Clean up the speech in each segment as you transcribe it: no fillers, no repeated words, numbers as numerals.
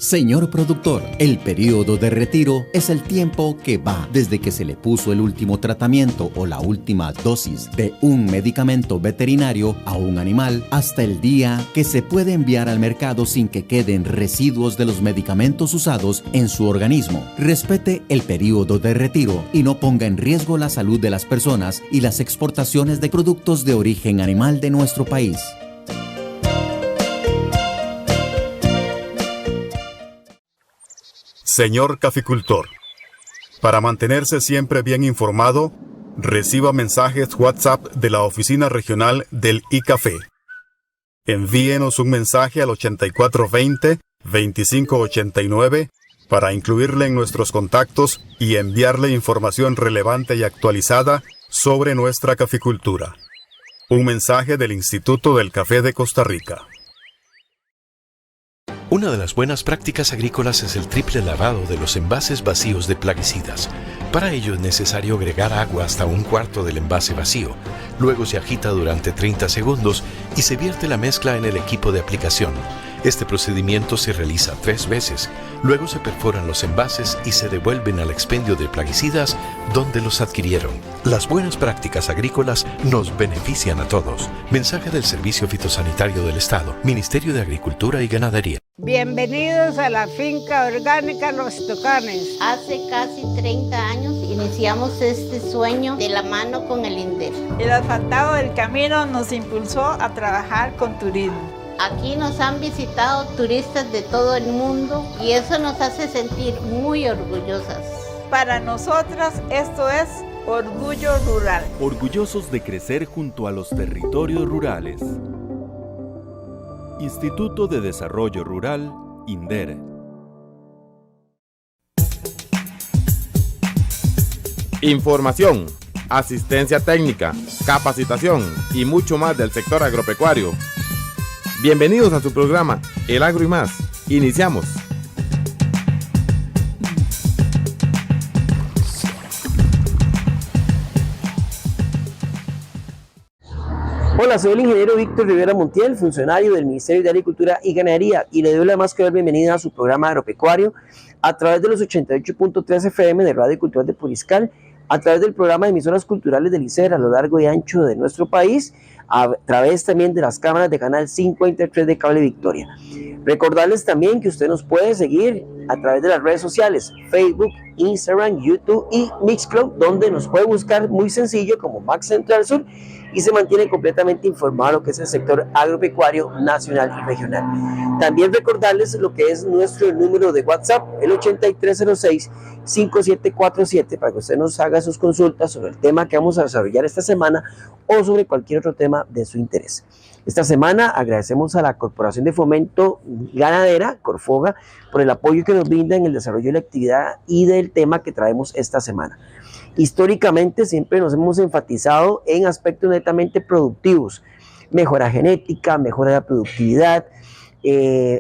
Señor productor, el periodo de retiro es el tiempo que va desde que se le puso el último tratamiento o la última dosis de un medicamento veterinario a un animal hasta el día que se puede enviar al mercado sin que queden residuos de los medicamentos usados en su organismo. Respete el periodo de retiro y no ponga en riesgo la salud de las personas y las exportaciones de productos de origen animal de nuestro país. Señor caficultor, para mantenerse siempre bien informado, reciba mensajes WhatsApp de la oficina regional del iCafé. Envíenos un mensaje al 8420-2589 para incluirle en nuestros contactos y enviarle información relevante y actualizada sobre nuestra caficultura. Un mensaje del Instituto del Café de Costa Rica. Una de las buenas prácticas agrícolas es el triple lavado de los envases vacíos de plaguicidas. Para ello es necesario agregar agua hasta un cuarto del envase vacío. Luego se agita durante 30 segundos y se vierte la mezcla en el equipo de aplicación. Este procedimiento se realiza 3 veces. Luego se perforan los envases y se devuelven al expendio de plaguicidas donde los adquirieron. Las buenas prácticas agrícolas nos benefician a todos. Mensaje del Servicio Fitosanitario del Estado, Ministerio de Agricultura y Ganadería. Bienvenidos a la finca orgánica Los Tucanes. Hace casi 30 años iniciamos este sueño de la mano con el INDER. El asfaltado del camino nos impulsó a trabajar con turismo. Aquí nos han visitado turistas de todo el mundo y eso nos hace sentir muy orgullosas. Para nosotras esto es Orgullo Rural. Orgullosos de crecer junto a los territorios rurales. Instituto de Desarrollo Rural, INDER. Información, asistencia técnica, capacitación y mucho más del sector agropecuario. Bienvenidos a su programa El Agro y Más. Iniciamos. Hola, soy el ingeniero Víctor Rivera Montiel, funcionario del Ministerio de Agricultura y Ganadería, y le doy la más cordial bienvenida a su programa agropecuario a través de los 88.3 FM de Radio Cultural de Puriscal, a través del programa de emisoras culturales del ICER a lo largo y ancho de nuestro país, a través también de las cámaras de Canal 53 de Cable Victoria. Recordarles también que usted nos puede seguir a través de las redes sociales, Facebook, Instagram, YouTube y Mixcloud, donde nos puede buscar muy sencillo como Max Central Sur y se mantiene completamente informado de lo que es el sector agropecuario nacional y regional. También recordarles lo que es nuestro número de WhatsApp, el 8306-5747, para que usted nos haga sus consultas sobre el tema que vamos a desarrollar esta semana o sobre cualquier otro tema de su interés. Esta semana agradecemos a la Corporación de Fomento Ganadera, Corfoga, por el apoyo que nos brinda en el desarrollo de la actividad y del tema que traemos esta semana. Históricamente siempre nos hemos enfatizado en aspectos netamente productivos, mejora genética, mejora de la productividad,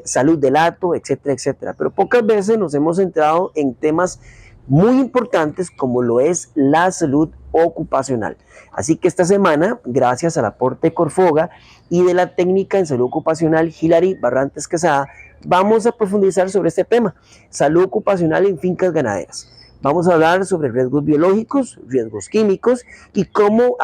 salud del hato, etcétera, etcétera. Pero pocas veces nos hemos centrado en temas muy importantes como lo es la salud ocupacional. Así que esta semana, gracias al aporte de Corfoga y de la técnica en salud ocupacional Hilary Barrantes Quesada, vamos a profundizar sobre este tema, salud ocupacional en fincas ganaderas. Vamos a hablar sobre riesgos biológicos, riesgos químicos y cómo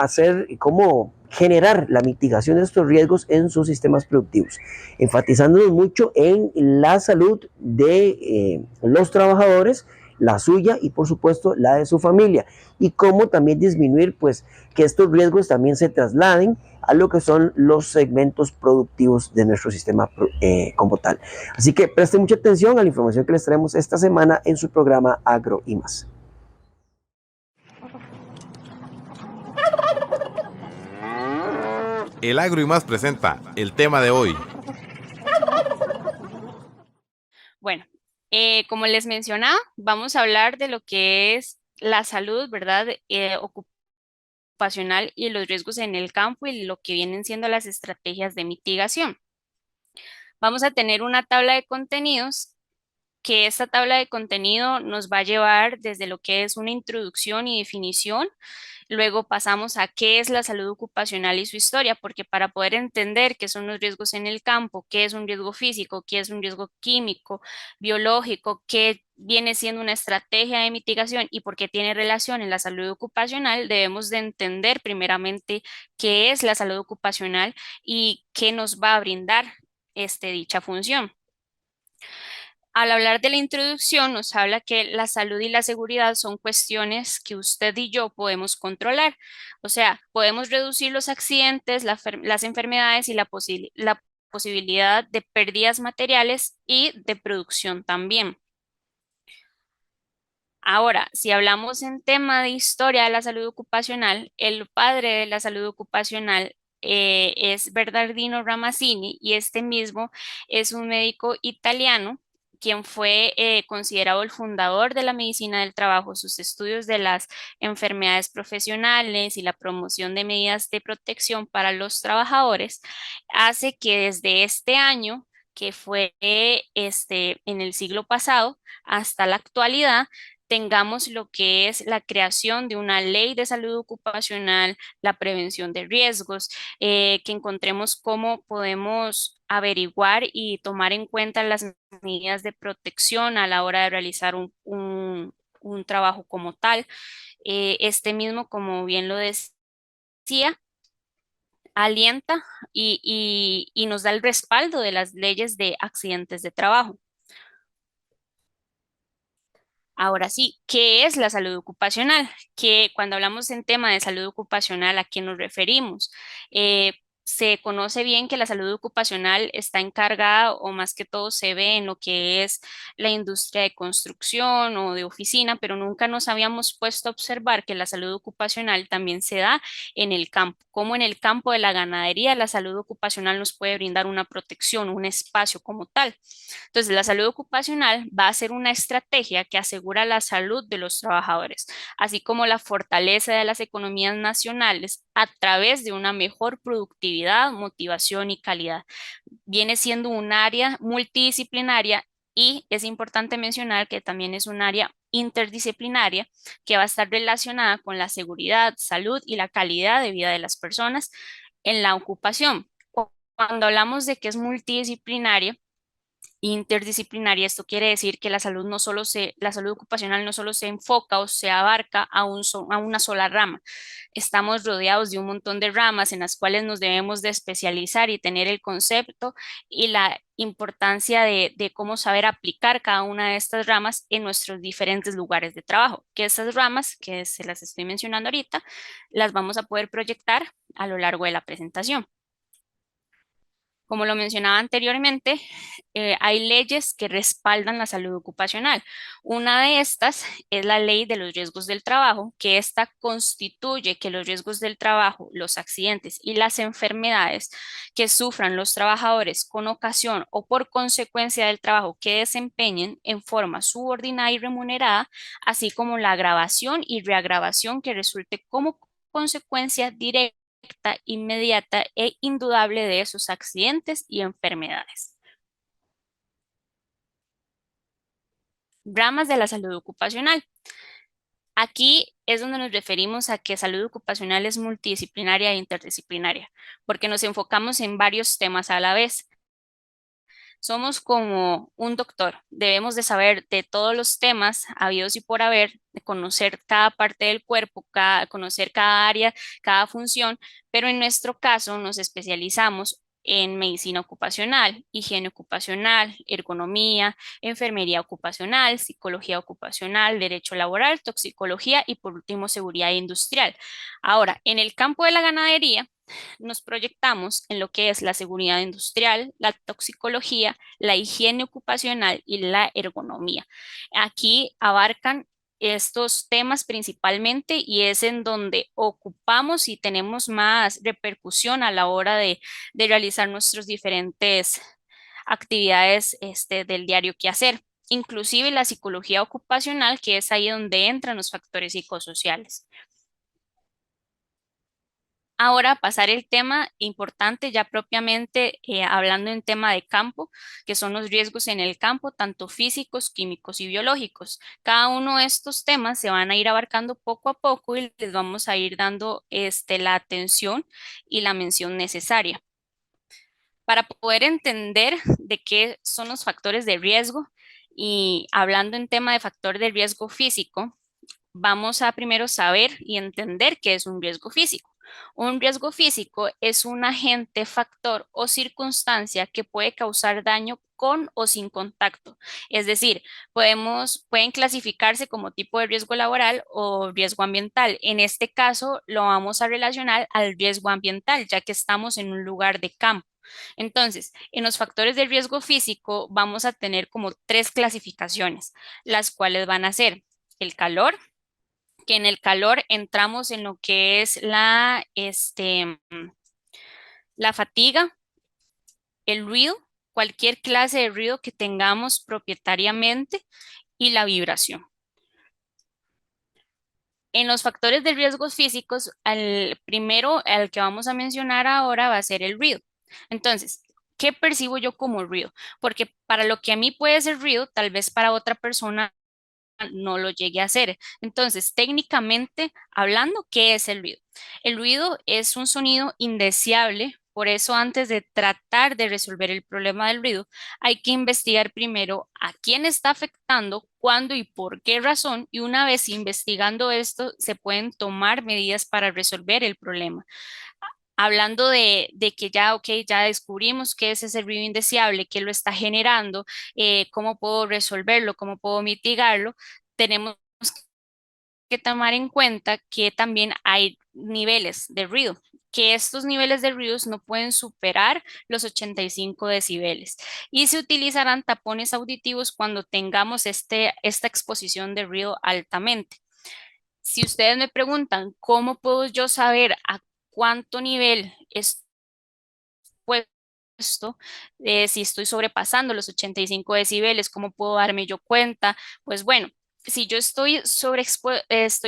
generar la mitigación de estos riesgos en sus sistemas productivos, enfatizándonos mucho en la salud de los trabajadores, la suya y por supuesto la de su familia, y cómo también disminuir pues que estos riesgos también se trasladen a lo que son los segmentos productivos de nuestro sistema como tal. Así que preste mucha atención a la información que les traemos esta semana en su programa Agro y Más. El Agro y Más presenta el tema de hoy. Bueno, como les mencionaba, vamos a hablar de lo que es la salud, ¿verdad? Ocupacional y los riesgos en el campo y lo que vienen siendo las estrategias de mitigación. Vamos a tener una tabla de contenidos, que esta tabla de contenido nos va a llevar desde lo que es una introducción y definición, Luego pasamos a qué es la salud ocupacional y su historia, porque para poder entender qué son los riesgos en el campo, qué es un riesgo físico, qué es un riesgo químico, biológico, qué viene siendo una estrategia de mitigación y por qué tiene relación en la salud ocupacional, debemos de entender primeramente qué es la salud ocupacional y qué nos va a brindar dicha función. Al hablar de la introducción, nos habla que la salud y la seguridad son cuestiones que usted y yo podemos controlar. O sea, podemos reducir los accidentes, las enfermedades y la posibilidad de pérdidas materiales y de producción también. Ahora, si hablamos en tema de historia de la salud ocupacional, el padre de la salud ocupacional es Bernardino Ramazzini y este mismo es un médico italiano quien fue considerado el fundador de la medicina del trabajo. Sus estudios de las enfermedades profesionales y la promoción de medidas de protección para los trabajadores hace que desde este año, que fue en el siglo pasado, hasta la actualidad, tengamos lo que es la creación de una ley de salud ocupacional, la prevención de riesgos, que encontremos cómo podemos averiguar y tomar en cuenta las medidas de protección a la hora de realizar un trabajo como tal. Este mismo, como bien lo decía, alienta y nos da el respaldo de las leyes de accidentes de trabajo. Ahora sí, ¿qué es la salud ocupacional? Que cuando hablamos en tema de salud ocupacional, ¿a qué nos referimos? Se conoce bien que la salud ocupacional está encargada o más que todo se ve en lo que es la industria de construcción o de oficina, pero nunca nos habíamos puesto a observar que la salud ocupacional también se da en el campo, como en el campo de la ganadería, la salud ocupacional nos puede brindar una protección, un espacio como tal. Entonces, la salud ocupacional va a ser una estrategia que asegura la salud de los trabajadores, así como la fortaleza de las economías nacionales a través de una mejor productividad, motivación y calidad. Viene siendo un área multidisciplinaria y es importante mencionar que también es un área interdisciplinaria que va a estar relacionada con la seguridad, salud y la calidad de vida de las personas en la ocupación. Cuando hablamos de que es multidisciplinaria, interdisciplinaria, esto quiere decir que la salud ocupacional no solo se enfoca o se abarca a una sola rama. Estamos rodeados de un montón de ramas en las cuales nos debemos de especializar y tener el concepto y la importancia de cómo saber aplicar cada una de estas ramas en nuestros diferentes lugares de trabajo. Que esas ramas, que se las estoy mencionando ahorita, las vamos a poder proyectar a lo largo de la presentación. Como lo mencionaba anteriormente, hay leyes que respaldan la salud ocupacional. Una de estas es la ley de los riesgos del trabajo, que esta constituye que los riesgos del trabajo, los accidentes y las enfermedades que sufran los trabajadores con ocasión o por consecuencia del trabajo que desempeñen en forma subordinada y remunerada, así como la agravación y reagravación que resulte como consecuencia directa, inmediata e indudable de esos accidentes y enfermedades. Ramas de la salud ocupacional. Aquí es donde nos referimos a que salud ocupacional es multidisciplinaria e interdisciplinaria, porque nos enfocamos en varios temas a la vez. Somos como un doctor, debemos de saber de todos los temas habidos y por haber, de conocer cada parte del cuerpo, conocer cada área, cada función, pero en nuestro caso nos especializamos en medicina ocupacional, higiene ocupacional, ergonomía, enfermería ocupacional, psicología ocupacional, derecho laboral, toxicología y por último seguridad industrial. Ahora, en el campo de la ganadería, nos proyectamos en lo que es la seguridad industrial, la toxicología, la higiene ocupacional y la ergonomía. Aquí abarcan estos temas principalmente y es en donde ocupamos y tenemos más repercusión a la hora de realizar nuestras diferentes actividades del diario que hacer, inclusive la psicología ocupacional, que es ahí donde entran los factores psicosociales. Ahora pasar el tema importante ya propiamente hablando en tema de campo, que son los riesgos en el campo, tanto físicos, químicos y biológicos. Cada uno de estos temas se van a ir abarcando poco a poco y les vamos a ir dando la atención y la mención necesaria. Para poder entender de qué son los factores de riesgo y hablando en tema de factor de riesgo físico, vamos a primero saber y entender qué es un riesgo físico. Un riesgo físico es un agente, factor o circunstancia que puede causar daño con o sin contacto. Es decir, pueden clasificarse como tipo de riesgo laboral o riesgo ambiental. En este caso, lo vamos a relacionar al riesgo ambiental, ya que estamos en un lugar de campo. Entonces, en los factores de riesgo físico vamos a tener como 3 clasificaciones, las cuales van a ser el calor, que en el calor entramos en lo que es la fatiga, el ruido, cualquier clase de ruido que tengamos propietariamente y la vibración. En los factores de riesgos físicos, el primero al que vamos a mencionar ahora va a ser el ruido. Entonces, ¿qué percibo yo como ruido? Porque para lo que a mí puede ser ruido, tal vez para otra persona no lo llegue a hacer. Entonces, técnicamente hablando, ¿qué es el ruido? El ruido es un sonido indeseable, por eso antes de tratar de resolver el problema del ruido, hay que investigar primero a quién está afectando, cuándo y por qué razón, y una vez investigando esto, se pueden tomar medidas para resolver el problema. Hablando de que ya, ok, ya descubrimos qué es ese ruido indeseable, qué lo está generando, cómo puedo resolverlo, cómo puedo mitigarlo, tenemos que tomar en cuenta que también hay niveles de ruido, que estos niveles de ruidos no pueden superar los 85 decibeles y se utilizarán tapones auditivos cuando tengamos esta exposición de ruido altamente. Si ustedes me preguntan cómo puedo yo saber a cuánto nivel estoy expuesto, si estoy sobrepasando los 85 decibeles, cómo puedo darme yo cuenta, pues bueno, si yo estoy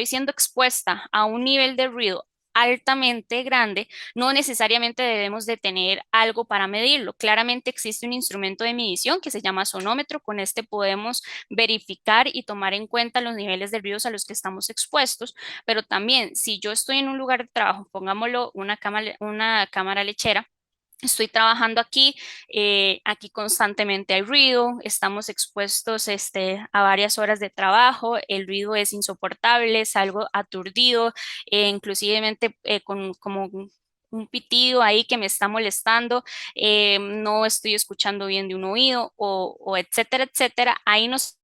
siendo expuesta a un nivel de ruido altamente grande, no necesariamente debemos de tener algo para medirlo. Claramente existe un instrumento de medición que se llama sonómetro. Con este podemos verificar y tomar en cuenta los niveles de ruidos a los que estamos expuestos, pero también si yo estoy en un lugar de trabajo, pongámoslo una cámara lechera, estoy trabajando aquí, aquí constantemente hay ruido, estamos expuestos a varias horas de trabajo, el ruido es insoportable, salgo aturdido, inclusivemente con como un pitido ahí que me está molestando, no estoy escuchando bien de un oído o etcétera, etcétera. Ahí nos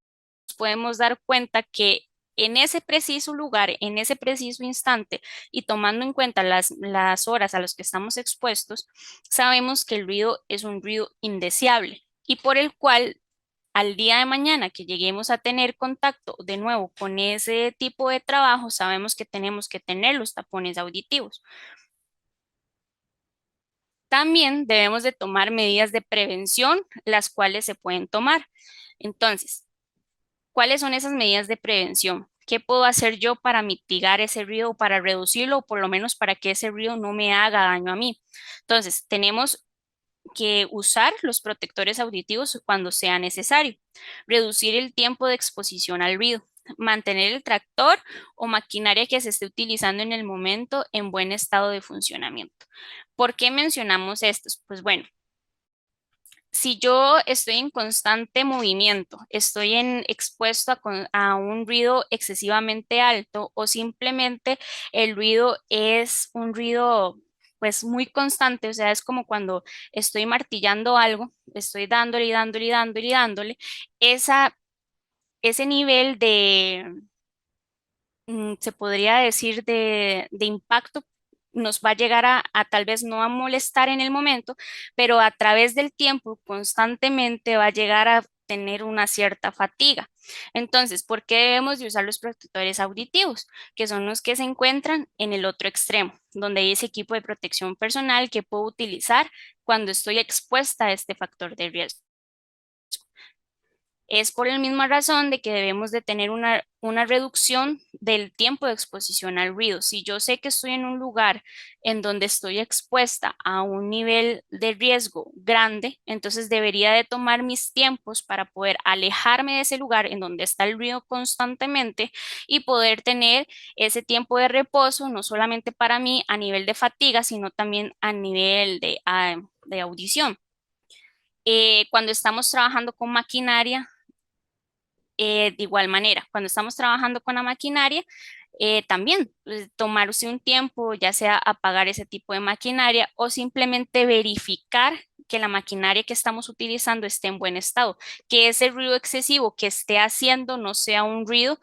podemos dar cuenta que en ese preciso lugar, en ese preciso instante y tomando en cuenta las horas a las que estamos expuestos, sabemos que el ruido es un ruido indeseable y por el cual al día de mañana que lleguemos a tener contacto de nuevo con ese tipo de trabajo, sabemos que tenemos que tener los tapones auditivos. También debemos de tomar medidas de prevención, las cuales se pueden tomar. Entonces, ¿cuáles son esas medidas de prevención? ¿Qué puedo hacer yo para mitigar ese ruido, para reducirlo o por lo menos para que ese ruido no me haga daño a mí? Entonces, tenemos que usar los protectores auditivos cuando sea necesario, reducir el tiempo de exposición al ruido, mantener el tractor o maquinaria que se esté utilizando en el momento en buen estado de funcionamiento. ¿Por qué mencionamos estos? Pues bueno, si yo estoy en constante movimiento, estoy expuesto a un ruido excesivamente alto o simplemente el ruido es un ruido pues muy constante, o sea, es como cuando estoy martillando algo, estoy dándole y dándole y dándole y dándole, ese nivel se podría decir de impacto nos va a llegar a tal vez no a molestar en el momento, pero a través del tiempo constantemente va a llegar a tener una cierta fatiga. Entonces, ¿por qué debemos de usar los protectores auditivos? Que son los que se encuentran en el otro extremo, donde hay ese equipo de protección personal que puedo utilizar cuando estoy expuesta a este factor de riesgo. Es por la misma razón de que debemos de tener una reducción del tiempo de exposición al ruido. Si yo sé que estoy en un lugar en donde estoy expuesta a un nivel de riesgo grande, entonces debería de tomar mis tiempos para poder alejarme de ese lugar en donde está el ruido constantemente y poder tener ese tiempo de reposo, no solamente para mí a nivel de fatiga, sino también a nivel de audición. Cuando estamos trabajando con maquinaria, de igual manera, cuando estamos trabajando con la maquinaria, también tomarse un tiempo, ya sea apagar ese tipo de maquinaria o simplemente verificar que la maquinaria que estamos utilizando esté en buen estado, que ese ruido excesivo que esté haciendo no sea un ruido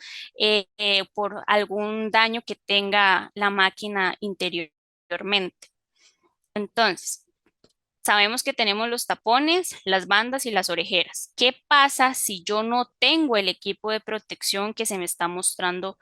por algún daño que tenga la máquina interiormente. Entonces, sabemos que tenemos los tapones, las bandas y las orejeras. ¿Qué pasa si yo no tengo el equipo de protección que se me está mostrando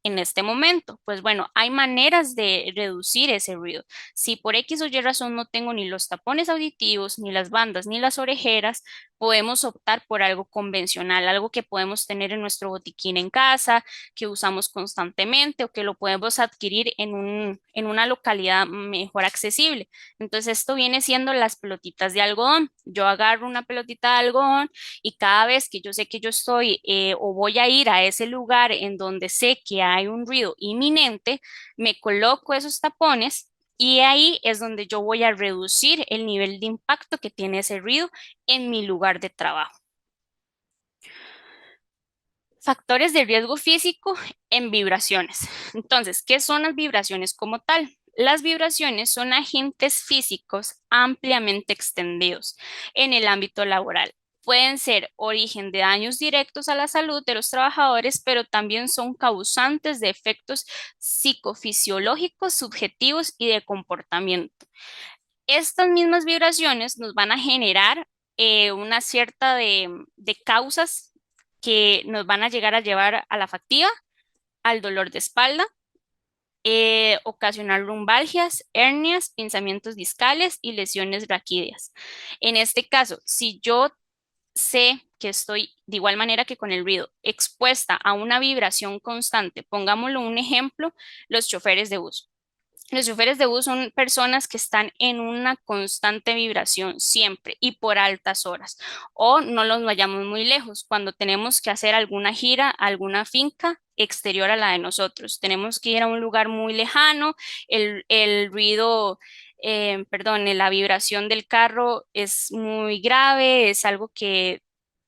en este momento? Pues bueno, hay maneras de reducir ese ruido. Si por X o Y razón no tengo ni los tapones auditivos, ni las bandas, ni las orejeras, podemos optar por algo convencional, algo que podemos tener en nuestro botiquín en casa, que usamos constantemente o que lo podemos adquirir en una localidad mejor accesible. Entonces, esto viene siendo las pelotitas de algodón. Yo agarro una pelotita de algodón y cada vez que yo sé que yo estoy o voy a ir a ese lugar en donde sé que hay un ruido inminente, me coloco esos tapones y ahí es donde yo voy a reducir el nivel de impacto que tiene ese ruido en mi lugar de trabajo. Factores de riesgo físico en vibraciones. Entonces, ¿qué son las vibraciones como tal? Las vibraciones son agentes físicos ampliamente extendidos en el ámbito laboral. Pueden ser origen de daños directos a la salud de los trabajadores, pero también son causantes de efectos psicofisiológicos, subjetivos y de comportamiento. Estas mismas vibraciones nos van a generar una cierta de causas que nos van a llegar a llevar a la fatiga, al dolor de espalda, ocasionar lumbalgias, hernias, pinzamientos discales y lesiones raquídeas. En este caso, si yo sé que estoy de igual manera que con el ruido expuesta a una vibración constante, pongámoslo un ejemplo, los choferes de bus. Los choferes de bus son personas que están en una constante vibración siempre y por altas horas. O no los vayamos muy lejos, cuando tenemos que hacer alguna gira, a alguna finca exterior a la de nosotros. Tenemos que ir a un lugar muy lejano, el ruido, perdón, la vibración del carro es muy grave, es algo que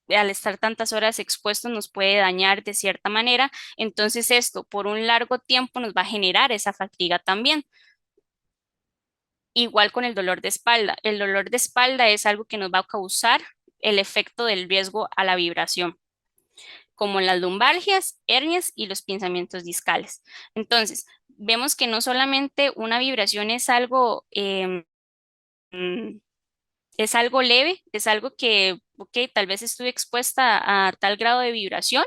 al estar tantas horas expuestos nos puede dañar de cierta manera. Entonces esto por un largo tiempo nos va a generar esa fatiga también. Igual con el dolor de espalda. El dolor de espalda es algo que nos va a causar el efecto del riesgo a la vibración, como las lumbalgias, hernias y los pinzamientos discales. Entonces, vemos que no solamente una vibración es algo leve, es algo que, ok, tal vez estuve expuesta a tal grado de vibración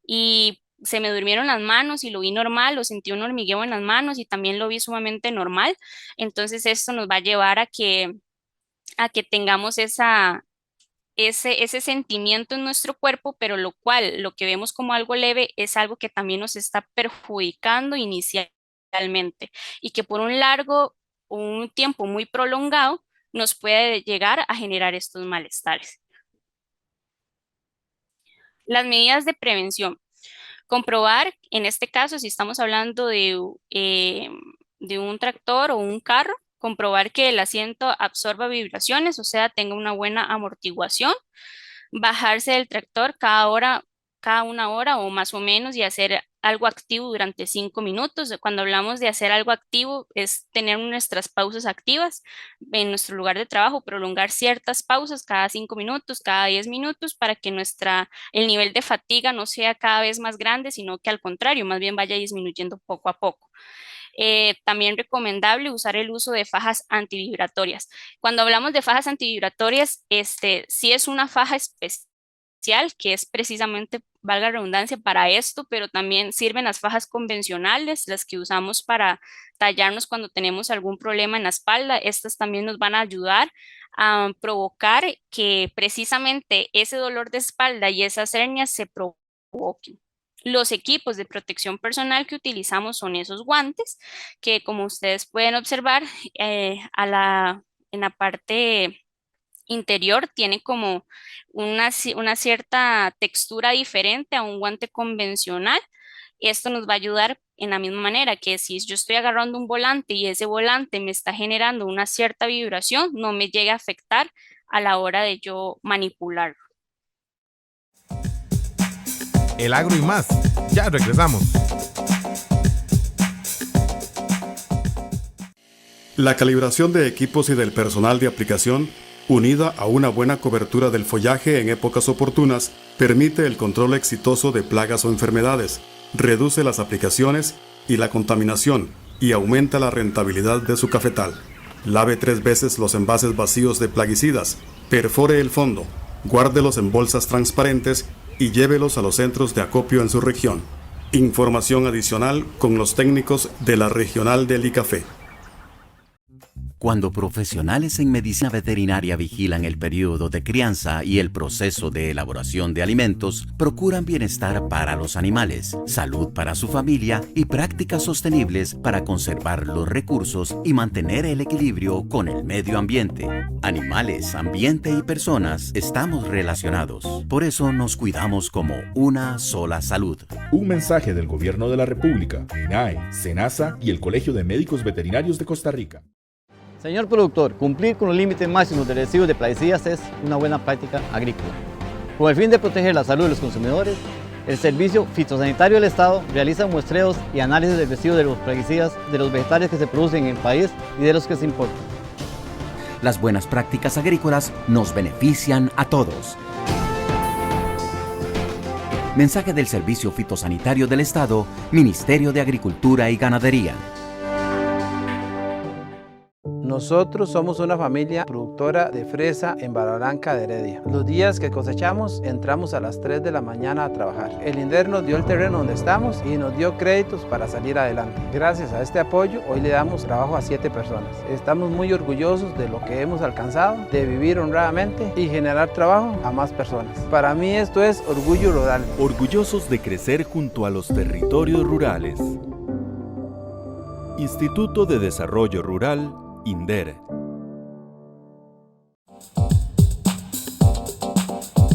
y se me durmieron las manos y lo vi normal, o sentí un hormigueo en las manos y también lo vi sumamente normal. Entonces esto nos va a llevar a que tengamos ese sentimiento en nuestro cuerpo, pero lo que vemos como algo leve es algo que también nos está perjudicando inicialmente y que por un tiempo muy prolongado nos puede llegar a generar estos malestares. Las medidas de prevención. Comprobar, en este caso, si estamos hablando de un tractor o un carro, comprobar que el asiento absorba vibraciones, o sea, tenga una buena amortiguación, bajarse del tractor cada una hora o más o menos y hacer algo activo durante 5 minutos. Cuando hablamos de hacer algo activo es tener nuestras pausas activas en nuestro lugar de trabajo, prolongar ciertas pausas cada 5 minutos, cada 10 minutos para que el nivel de fatiga no sea cada vez más grande, sino que al contrario, más bien vaya disminuyendo poco a poco. También recomendable usar el uso de fajas antivibratorias. Cuando hablamos de fajas antivibratorias, si es una faja específica que es precisamente, valga la redundancia, para esto, pero también sirven las fajas convencionales, las que usamos para tallarnos cuando tenemos algún problema en la espalda. Estas también nos van a ayudar a provocar que precisamente ese dolor de espalda y esas hernias se provoquen. Los equipos de protección personal que utilizamos son esos guantes que, como ustedes pueden observar, en la parte interior tiene como una cierta textura diferente a un guante convencional. Esto nos va a ayudar en la misma manera que si yo estoy agarrando un volante y ese volante me está generando una cierta vibración, no me llegue a afectar a la hora de yo manipularlo. El agro y más. Ya regresamos. La calibración de equipos y del personal de aplicación, unida a una buena cobertura del follaje en épocas oportunas, permite el control exitoso de plagas o enfermedades, reduce las aplicaciones y la contaminación y aumenta la rentabilidad de su cafetal. Lave 3 veces los envases vacíos de plaguicidas, perfore el fondo, guárdelos en bolsas transparentes y llévelos a los centros de acopio en su región. Información adicional con los técnicos de la Regional del ICAFE. Cuando profesionales en medicina veterinaria vigilan el periodo de crianza y el proceso de elaboración de alimentos, procuran bienestar para los animales, salud para su familia y prácticas sostenibles para conservar los recursos y mantener el equilibrio con el medio ambiente. Animales, ambiente y personas estamos relacionados. Por eso nos cuidamos como una sola salud. Un mensaje del Gobierno de la República, INAE, SENASA y el Colegio de Médicos Veterinarios de Costa Rica. Señor productor, cumplir con los límites máximos de residuos de plaguicidas es una buena práctica agrícola. Con el fin de proteger la salud de los consumidores, el Servicio Fitosanitario del Estado realiza muestreos y análisis de residuos de los plaguicidas de los vegetales que se producen en el país y de los que se importan. Las buenas prácticas agrícolas nos benefician a todos. Mensaje del Servicio Fitosanitario del Estado, Ministerio de Agricultura y Ganadería. Nosotros somos una familia productora de fresa en Barra Blanca de Heredia. Los días que cosechamos, entramos a las 3 de la mañana a trabajar. El INDER nos dio el terreno donde estamos y nos dio créditos para salir adelante. Gracias a este apoyo, hoy le damos trabajo a 7 personas. Estamos muy orgullosos de lo que hemos alcanzado, de vivir honradamente y generar trabajo a más personas. Para mí esto es orgullo rural. Orgullosos de crecer junto a los territorios rurales. Instituto de Desarrollo Rural, INDER.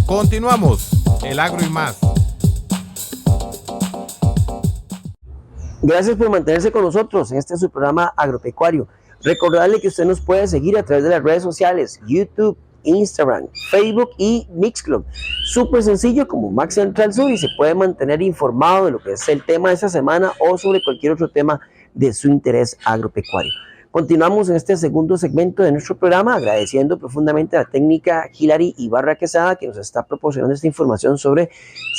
Continuamos. El agro y más. Gracias por mantenerse con nosotros en este su programa agropecuario. Recordarle que usted nos puede seguir a través de las redes sociales, YouTube, Instagram, Facebook y Mixcloud. Súper sencillo como Max Central Sur, y se puede mantener informado de lo que es el tema de esta semana o sobre cualquier otro tema de su interés agropecuario. Continuamos en este segundo segmento de nuestro programa, agradeciendo profundamente a la técnica Hilary Ibarra Quesada, que nos está proporcionando esta información sobre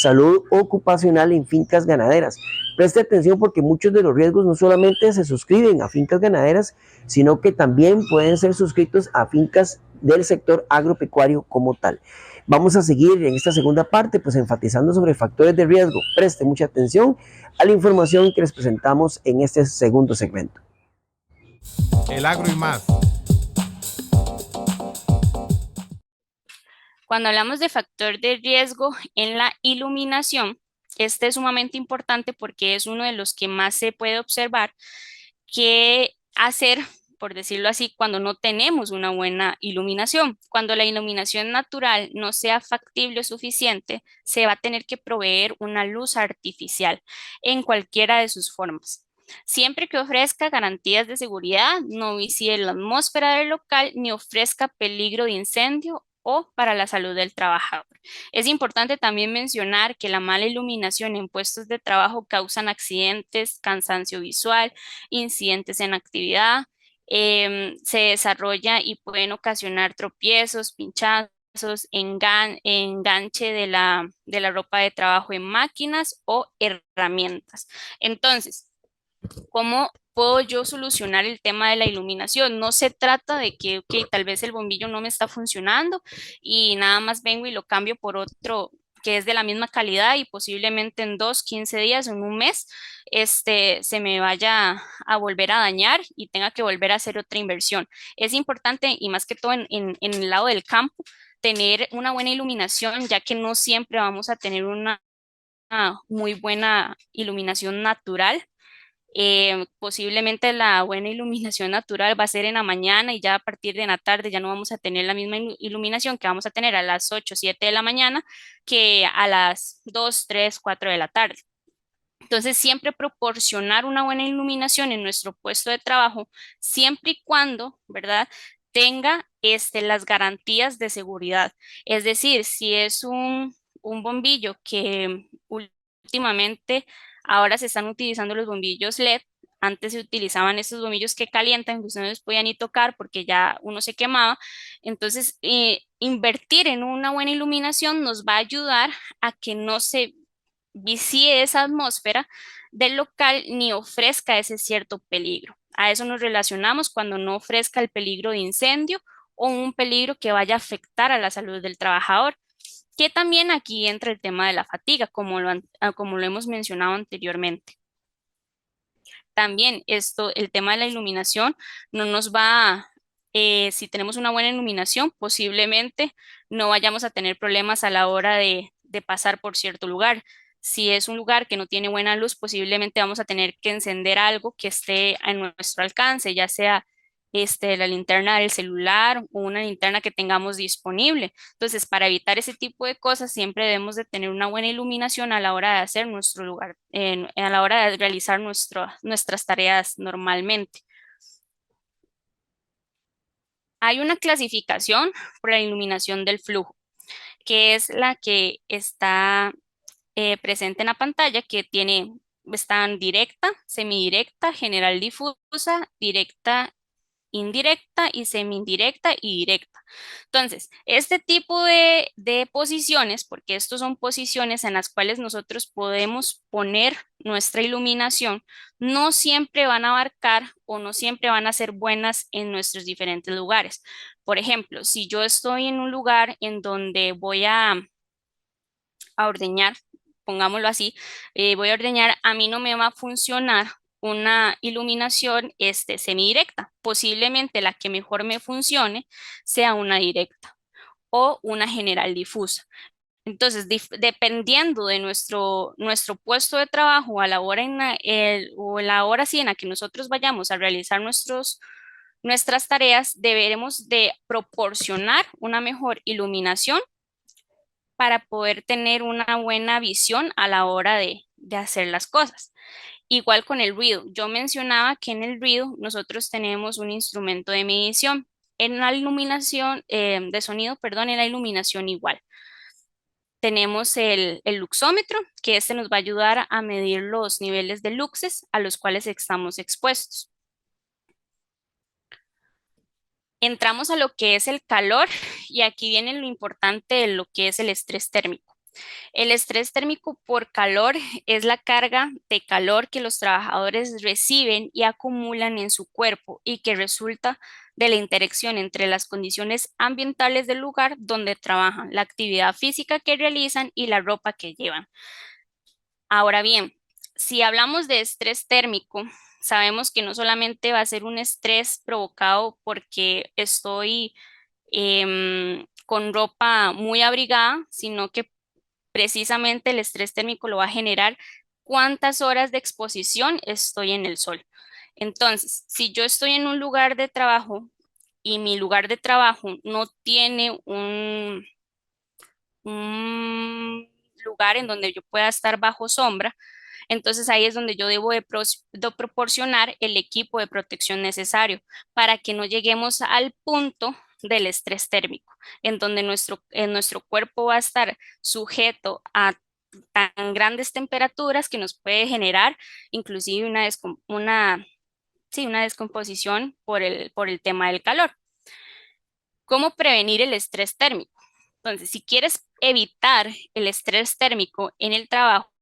salud ocupacional en fincas ganaderas. Preste atención porque muchos de los riesgos no solamente se suscriben a fincas ganaderas, sino que también pueden ser suscritos a fincas del sector agropecuario como tal. Vamos a seguir en esta segunda parte, pues enfatizando sobre factores de riesgo. Preste mucha atención a la información que les presentamos en este segundo segmento. El agro y más. Cuando hablamos de factor de riesgo en la iluminación, este es sumamente importante porque es uno de los que más se puede observar qué hacer, por decirlo así, cuando no tenemos una buena iluminación. Cuando la iluminación natural no sea factible o suficiente, se va a tener que proveer una luz artificial en cualquiera de sus formas. Siempre que ofrezca garantías de seguridad, no vicie la atmósfera del local ni ofrezca peligro de incendio o para la salud del trabajador. Es importante también mencionar que la mala iluminación en puestos de trabajo causan accidentes, cansancio visual, incidentes en actividad, se desarrolla y pueden ocasionar tropiezos, pinchazos, enganche de la ropa de trabajo en máquinas o herramientas. Entonces, ¿cómo puedo yo solucionar el tema de la iluminación? No se trata de que, ok, tal vez el bombillo no me está funcionando y nada más vengo y lo cambio por otro que es de la misma calidad y posiblemente en 15 días o en un mes, se me vaya a volver a dañar y tenga que volver a hacer otra inversión. Es importante, y más que todo en el lado del campo, tener una buena iluminación, ya que no siempre vamos a tener una muy buena iluminación natural. Posiblemente la buena iluminación natural va a ser en la mañana y ya a partir de la tarde ya no vamos a tener la misma iluminación que vamos a tener a las 8 7 de la mañana que a las 2 3 4 de la tarde. Entonces, siempre proporcionar una buena iluminación en nuestro puesto de trabajo, siempre y cuando, ¿verdad?, tenga las garantías de seguridad. Es decir, si es un bombillo que últimamente ahora se están utilizando los bombillos LED. Antes se utilizaban estos bombillos que calientan, que ustedes no les podían ni tocar porque ya uno se quemaba. Entonces, invertir en una buena iluminación nos va a ayudar a que no se vicie esa atmósfera del local ni ofrezca ese cierto peligro. A eso nos relacionamos cuando no ofrezca el peligro de incendio o un peligro que vaya a afectar a la salud del trabajador, que también aquí entra el tema de la fatiga, como lo hemos mencionado anteriormente. También el tema de la iluminación no nos va, si tenemos una buena iluminación, posiblemente no vayamos a tener problemas a la hora de pasar por cierto lugar. Si es un lugar que no tiene buena luz, posiblemente vamos a tener que encender algo que esté a nuestro alcance, ya sea la linterna del celular o una linterna que tengamos disponible. Entonces, para evitar ese tipo de cosas, siempre debemos de tener una buena iluminación a la hora de hacer nuestro lugar, a la hora de realizar nuestras tareas normalmente. Hay una clasificación por la iluminación del flujo, que es la que está presente en la pantalla, que están directa, semidirecta, general difusa, directa, indirecta y semi-indirecta y directa. Entonces, este tipo de posiciones, porque estos son posiciones en las cuales nosotros podemos poner nuestra iluminación, no siempre van a abarcar o no siempre van a ser buenas en nuestros diferentes lugares. Por ejemplo, si yo estoy en un lugar en donde voy a ordeñar, pongámoslo así, voy a ordeñar, a mí no me va a funcionar una iluminación semidirecta. Posiblemente la que mejor me funcione sea una directa o una general difusa. Entonces, dependiendo de nuestro puesto de trabajo a la hora o la hora sí en la que nosotros vayamos a realizar nuestras tareas, deberemos de proporcionar una mejor iluminación para poder tener una buena visión a la hora de hacer las cosas. Igual con el ruido. Yo mencionaba que en el ruido nosotros tenemos un instrumento de medición. En la iluminación de sonido, perdón, en la iluminación igual. Tenemos el luxómetro, que nos va a ayudar a medir los niveles de luxes a los cuales estamos expuestos. Entramos a lo que es el calor y aquí viene lo importante de lo que es el estrés térmico. El estrés térmico por calor es la carga de calor que los trabajadores reciben y acumulan en su cuerpo y que resulta de la interacción entre las condiciones ambientales del lugar donde trabajan, la actividad física que realizan y la ropa que llevan. Ahora bien, si hablamos de estrés térmico, sabemos que no solamente va a ser un estrés provocado porque estoy con ropa muy abrigada, sino que precisamente el estrés térmico lo va a generar cuántas horas de exposición estoy en el sol. Entonces, si yo estoy en un lugar de trabajo y mi lugar de trabajo no tiene un lugar en donde yo pueda estar bajo sombra, entonces ahí es donde yo debo de proporcionar el equipo de protección necesario para que no lleguemos al punto del estrés térmico, en donde nuestro cuerpo va a estar sujeto a tan grandes temperaturas que nos puede generar inclusive una descomposición por el tema del calor. ¿Cómo prevenir el estrés térmico? Entonces, si quieres evitar el estrés térmico en el trabajo,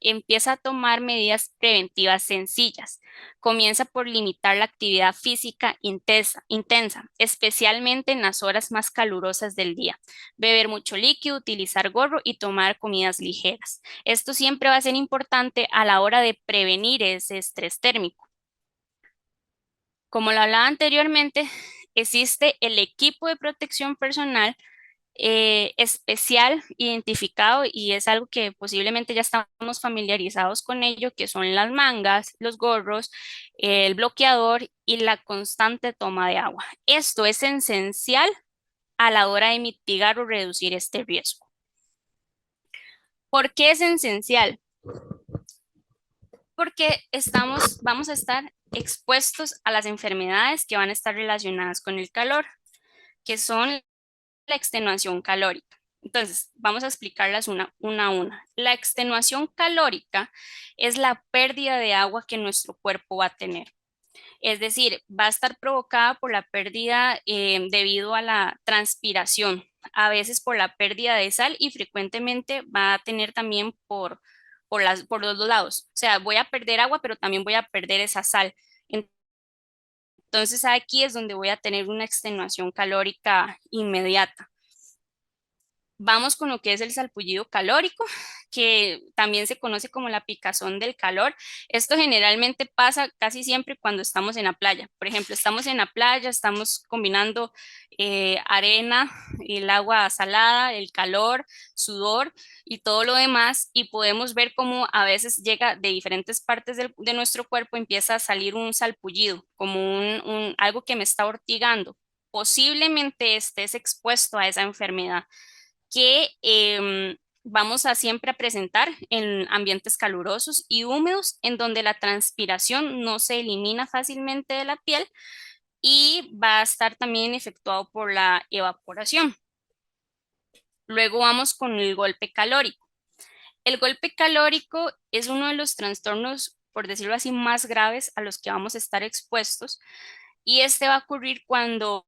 empieza a tomar medidas preventivas sencillas. Comienza por limitar la actividad física intensa, especialmente en las horas más calurosas del día. Beber mucho líquido, utilizar gorro y tomar comidas ligeras. Esto siempre va a ser importante a la hora de prevenir ese estrés térmico. Como lo hablaba anteriormente, existe el equipo de protección personal especial identificado y es algo que posiblemente ya estamos familiarizados con ello, que son las mangas, los gorros, el bloqueador y la constante toma de agua. Esto es esencial a la hora de mitigar o reducir este riesgo. ¿Por qué es esencial? Porque vamos a estar expuestos a las enfermedades que van a estar relacionadas con el calor, que son la extenuación calórica. Entonces, vamos a explicarlas una a una. La extenuación calórica es la pérdida de agua que nuestro cuerpo va a tener. Es decir, va a estar provocada por la pérdida debido a la transpiración, a veces por la pérdida de sal y frecuentemente va a tener también por los dos lados. O sea, voy a perder agua, pero también voy a perder esa sal. Entonces aquí es donde voy a tener una extenuación calórica inmediata. Vamos con lo que es el salpullido calórico, que también se conoce como la picazón del calor. Esto generalmente pasa casi siempre cuando estamos en la playa. Por ejemplo, estamos en la playa, estamos combinando arena, el agua salada, el calor, sudor y todo lo demás, y podemos ver cómo a veces llega de diferentes partes de nuestro cuerpo, empieza a salir un salpullido, como algo que me está ortigando. Posiblemente estés expuesto a esa enfermedad que vamos a siempre a presentar en ambientes calurosos y húmedos, en donde la transpiración no se elimina fácilmente de la piel y va a estar también efectuado por la evaporación. Luego vamos con el golpe calórico. El golpe calórico es uno de los trastornos, por decirlo así, más graves a los que vamos a estar expuestos, y este va a ocurrir cuando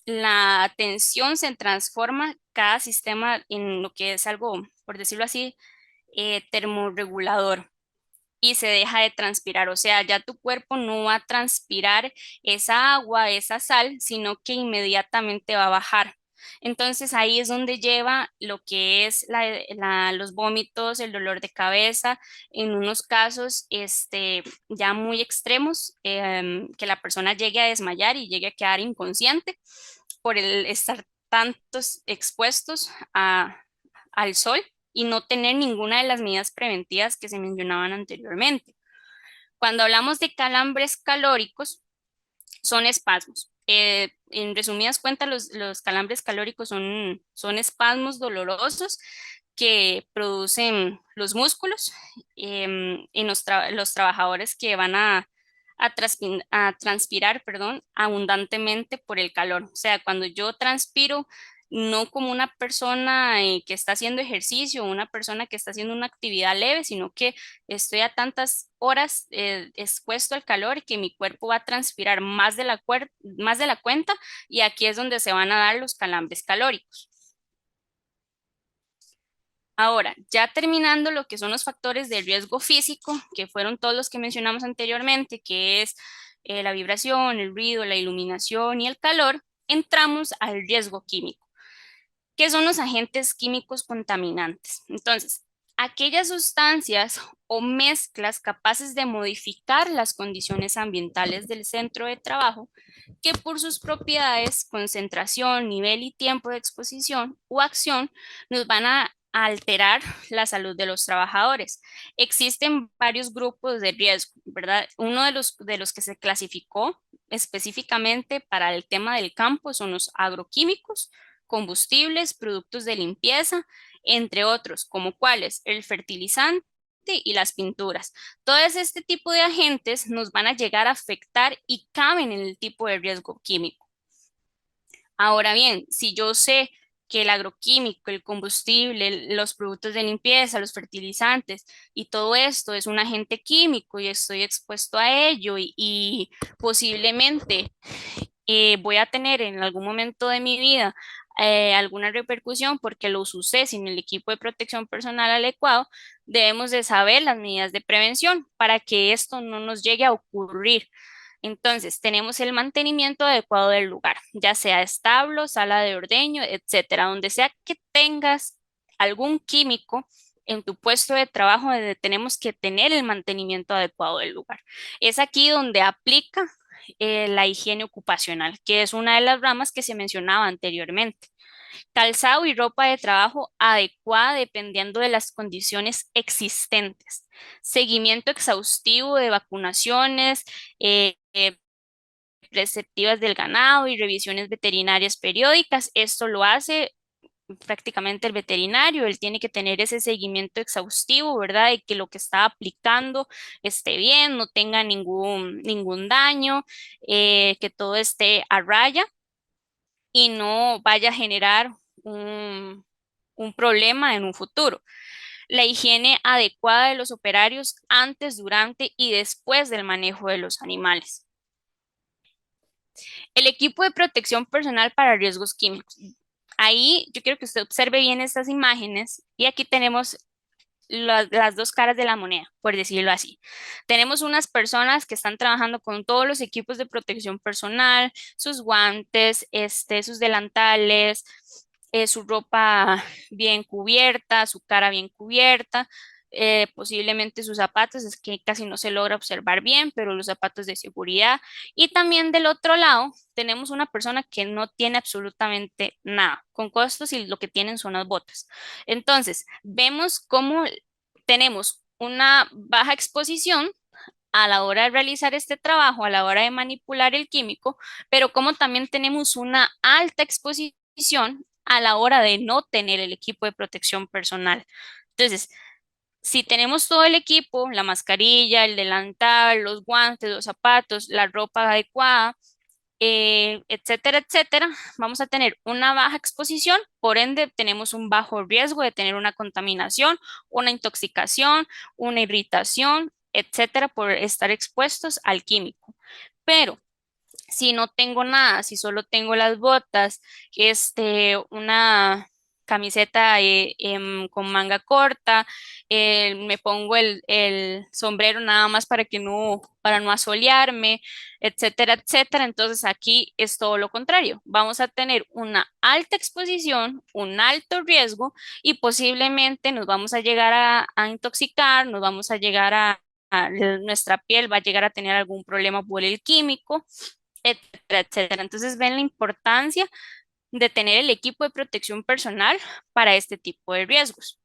la tensión se transforma cada sistema en lo que es algo, por decirlo así, termorregulador, y se deja de transpirar. O sea, ya tu cuerpo no va a transpirar esa agua, esa sal, sino que inmediatamente va a bajar. Entonces ahí es donde lleva lo que es los vómitos, el dolor de cabeza, en unos casos ya muy extremos, que la persona llegue a desmayar y llegue a quedar inconsciente por el estar tantos expuestos al sol y no tener ninguna de las medidas preventivas que se mencionaban anteriormente. Cuando hablamos de calambres calóricos, son espasmos. En resumidas cuentas, los calambres calóricos son espasmos dolorosos que producen los músculos en los trabajadores que van a transpirar, abundantemente por el calor. O sea, cuando yo transpiro, no como una persona que está haciendo ejercicio o una persona que está haciendo una actividad leve, sino que estoy a tantas horas expuesto al calor que mi cuerpo va a transpirar más de la cuenta, y aquí es donde se van a dar los calambres calóricos. Ahora, ya terminando lo que son los factores de riesgo físico, que fueron todos los que mencionamos anteriormente, que es la vibración, el ruido, la iluminación y el calor, entramos al riesgo químico. ¿Qué son los agentes químicos contaminantes? Entonces, aquellas sustancias o mezclas capaces de modificar las condiciones ambientales del centro de trabajo, que por sus propiedades, concentración, nivel y tiempo de exposición o acción nos van a alterar la salud de los trabajadores. Existen varios grupos de riesgo, ¿verdad? Uno de los que se clasificó específicamente para el tema del campo son los agroquímicos, combustibles, productos de limpieza, entre otros, como cuáles, el fertilizante y las pinturas. Todos este tipo de agentes nos van a llegar a afectar y caben en el tipo de riesgo químico. Ahora bien, si yo sé que el agroquímico, el combustible, los productos de limpieza, los fertilizantes y todo esto es un agente químico y estoy expuesto a ello y posiblemente voy a tener en algún momento de mi vida alguna repercusión porque los usé sin el equipo de protección personal adecuado, debemos de saber las medidas de prevención para que esto no nos llegue a ocurrir. Entonces, tenemos el mantenimiento adecuado del lugar, ya sea establo, sala de ordeño, etcétera. Donde sea que tengas algún químico en tu puesto de trabajo, donde tenemos que tener el mantenimiento adecuado del lugar. Es aquí donde aplica la higiene ocupacional, que es una de las ramas que se mencionaba anteriormente. Calzado y ropa de trabajo adecuada dependiendo de las condiciones existentes. Seguimiento exhaustivo de vacunaciones preceptivas del ganado y revisiones veterinarias periódicas. Esto lo hace prácticamente el veterinario. Él tiene que tener ese seguimiento exhaustivo, ¿verdad? De que lo que está aplicando esté bien, no tenga ningún daño, que todo esté a raya y no vaya a generar un problema en un futuro. La higiene adecuada de los operarios antes, durante y después del manejo de los animales. El equipo de protección personal para riesgos químicos. Ahí yo quiero que usted observe bien estas imágenes y aquí tenemos las dos caras de la moneda, por decirlo así. Tenemos unas personas que están trabajando con todos los equipos de protección personal, sus guantes, sus delantales, su ropa bien cubierta, su cara bien cubierta, posiblemente sus zapatos, es que casi no se logra observar bien, pero los zapatos de seguridad. Y también del otro lado tenemos una persona que no tiene absolutamente nada, con costos y lo que tienen son las botas. Entonces, vemos cómo tenemos una baja exposición a la hora de realizar este trabajo, a la hora de manipular el químico, pero como también tenemos una alta exposición a la hora de no tener el equipo de protección personal. Entonces, si tenemos todo el equipo, la mascarilla, el delantal, los guantes, los zapatos, la ropa adecuada, etcétera, etcétera, vamos a tener una baja exposición, por ende tenemos un bajo riesgo de tener una contaminación, una intoxicación, una irritación, etcétera, por estar expuestos al químico. Pero si no tengo nada, si solo tengo las botas, una camiseta con manga corta, me pongo el sombrero nada más para no asolearme, etcétera, etcétera. Entonces aquí es todo lo contrario. Vamos a tener una alta exposición, un alto riesgo y posiblemente nos vamos a llegar a intoxicar, nos vamos a llegar nuestra piel va a llegar a tener algún problema por el químico, etcétera, etcétera. Entonces ven la importancia de tener el equipo de protección personal para este tipo de riesgos.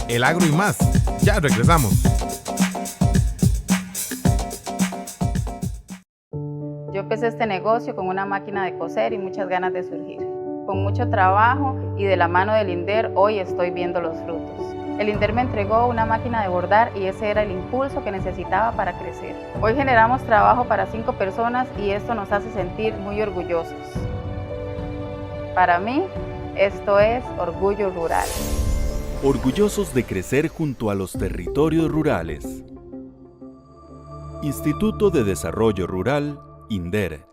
El agro y más. Ya regresamos. Yo empecé este negocio con una máquina de coser y muchas ganas de surgir. Con mucho trabajo y de la mano del INDER, hoy estoy viendo los frutos. El INDER me entregó una máquina de bordar y ese era el impulso que necesitaba para crecer. Hoy generamos trabajo para 5 personas y esto nos hace sentir muy orgullosos. Para mí, esto es Orgullo Rural. Orgullosos de crecer junto a los territorios rurales. Instituto de Desarrollo Rural, INDER.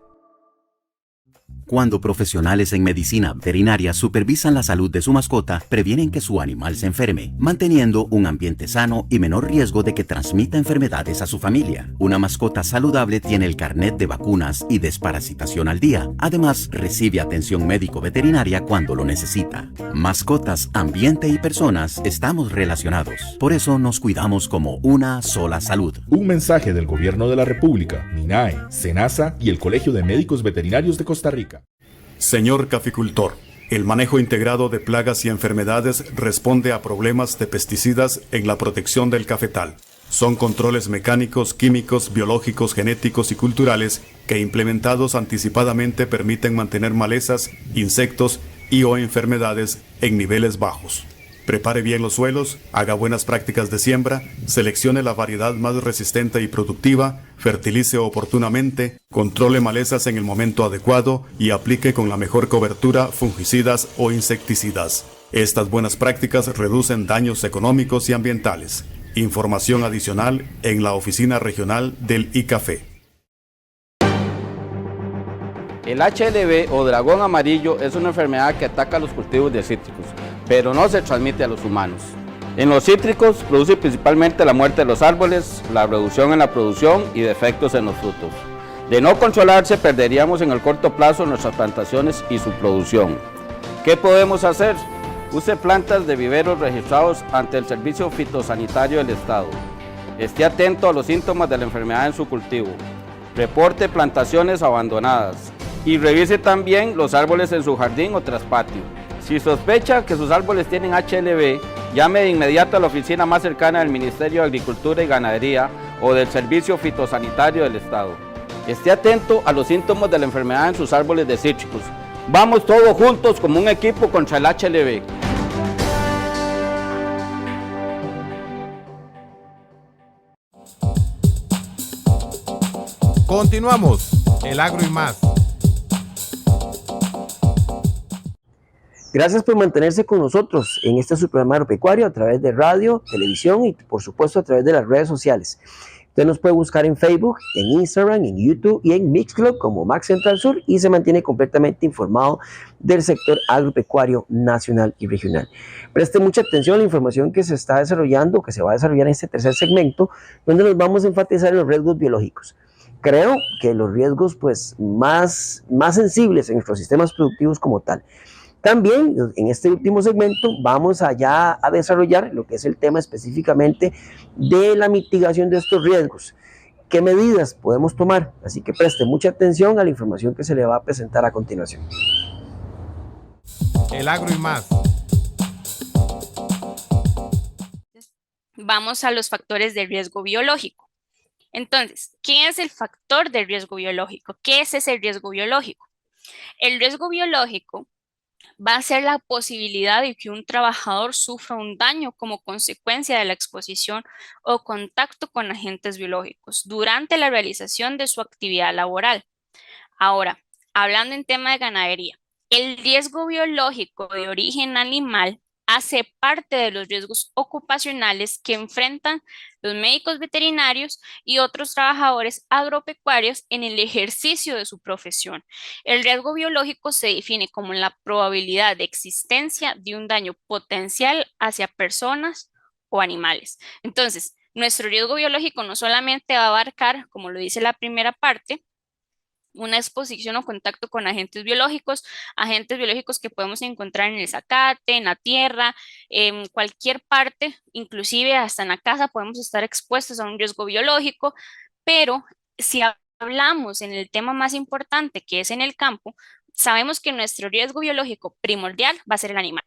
Cuando profesionales en medicina veterinaria supervisan la salud de su mascota, previenen que su animal se enferme, manteniendo un ambiente sano y menor riesgo de que transmita enfermedades a su familia. Una mascota saludable tiene el carnet de vacunas y desparasitación al día. Además, recibe atención médico-veterinaria cuando lo necesita. Mascotas, ambiente y personas estamos relacionados. Por eso nos cuidamos como una sola salud. Un mensaje del Gobierno de la República, MINAE, SENASA y el Colegio de Médicos Veterinarios de Costa Rica. Señor caficultor, el manejo integrado de plagas y enfermedades responde a problemas de pesticidas en la protección del cafetal. Son controles mecánicos, químicos, biológicos, genéticos y culturales que implementados anticipadamente permiten mantener malezas, insectos y o enfermedades en niveles bajos. Prepare bien los suelos, haga buenas prácticas de siembra, seleccione la variedad más resistente y productiva, fertilice oportunamente, controle malezas en el momento adecuado y aplique con la mejor cobertura fungicidas o insecticidas. Estas buenas prácticas reducen daños económicos y ambientales. Información adicional en la oficina regional del ICAFE. El HLB o dragón amarillo es una enfermedad que ataca a los cultivos de cítricos, pero no se transmite a los humanos. En los cítricos produce principalmente la muerte de los árboles, la reducción en la producción y defectos en los frutos. De no controlarse, perderíamos en el corto plazo nuestras plantaciones y su producción. ¿Qué podemos hacer? Use plantas de viveros registrados ante el Servicio Fitosanitario del Estado. Esté atento a los síntomas de la enfermedad en su cultivo. Reporte plantaciones abandonadas. Y revise también los árboles en su jardín o traspatio. Si sospecha que sus árboles tienen HLB, llame de inmediato a la oficina más cercana del Ministerio de Agricultura y Ganadería o del Servicio Fitosanitario del Estado. Esté atento a los síntomas de la enfermedad en sus árboles de cítricos. Vamos todos juntos como un equipo contra el HLB. Continuamos, el agro y más. Gracias por mantenerse con nosotros en este su programa agropecuario a través de radio, televisión y por supuesto a través de las redes sociales. Usted nos puede buscar en Facebook, en Instagram, en YouTube y en Mixcloud como Max Central Sur y se mantiene completamente informado del sector agropecuario nacional y regional. Preste mucha atención a la información que se está desarrollando, que se va a desarrollar en este tercer segmento, donde nos vamos a enfatizar en los riesgos biológicos. Creo que los riesgos más sensibles en nuestros sistemas productivos como tal. También en este último segmento vamos allá a desarrollar lo que es el tema específicamente de la mitigación de estos riesgos. ¿Qué medidas podemos tomar? Así que preste mucha atención a la información que se le va a presentar a continuación. El agro y más. Vamos a los factores de riesgo biológico. Entonces, ¿qué es el factor de riesgo biológico? ¿Qué es ese riesgo biológico? El riesgo biológico va a ser la posibilidad de que un trabajador sufra un daño como consecuencia de la exposición o contacto con agentes biológicos durante la realización de su actividad laboral. Ahora, hablando en tema de ganadería, el riesgo biológico de origen animal hace parte de los riesgos ocupacionales que enfrentan los médicos veterinarios y otros trabajadores agropecuarios en el ejercicio de su profesión. El riesgo biológico se define como la probabilidad de existencia de un daño potencial hacia personas o animales. Entonces, nuestro riesgo biológico no solamente va a abarcar, como lo dice la primera parte, una exposición o contacto con agentes biológicos que podemos encontrar en el zacate, en la tierra, en cualquier parte, inclusive hasta en la casa podemos estar expuestos a un riesgo biológico, pero si hablamos en el tema más importante que es en el campo, sabemos que nuestro riesgo biológico primordial va a ser el animal,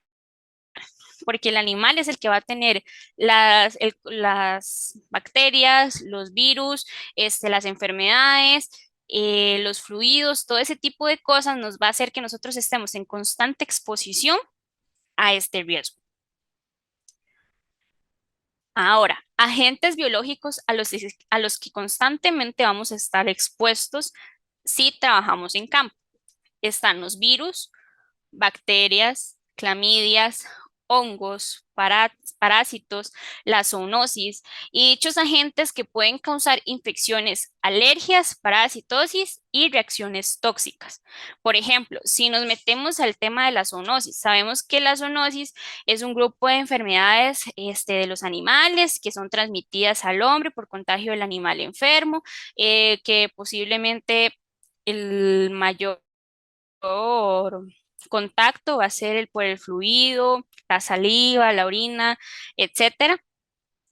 porque el animal es el que va a tener las bacterias, los virus, las enfermedades, los fluidos, todo ese tipo de cosas nos va a hacer que nosotros estemos en constante exposición a este riesgo. Ahora, agentes biológicos a los que constantemente vamos a estar expuestos si trabajamos en campo. Están los virus, bacterias, clamidias, hongos, parásitos, la zoonosis y dichos agentes que pueden causar infecciones, alergias, parasitosis y reacciones tóxicas. Por ejemplo, si nos metemos al tema de la zoonosis, sabemos que la zoonosis es un grupo de enfermedades de los animales que son transmitidas al hombre por contagio del animal enfermo, que posiblemente el mayor contacto va a ser por el fluido, la saliva, la orina, etcétera.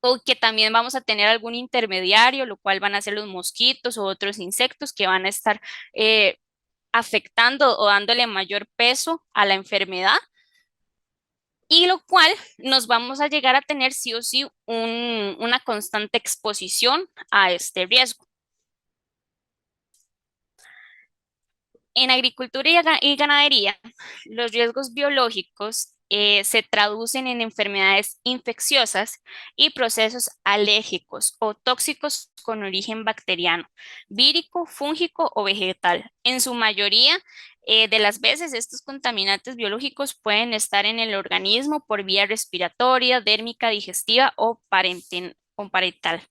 O que también vamos a tener algún intermediario, lo cual van a ser los mosquitos o otros insectos que van a estar afectando o dándole mayor peso a la enfermedad. Y lo cual nos vamos a llegar a tener sí o sí una constante exposición a este riesgo. En agricultura y ganadería, los riesgos biológicos se traducen en enfermedades infecciosas y procesos alérgicos o tóxicos con origen bacteriano, vírico, fúngico o vegetal. En su mayoría de las veces, estos contaminantes biológicos pueden estar en el organismo por vía respiratoria, dérmica, digestiva o parental.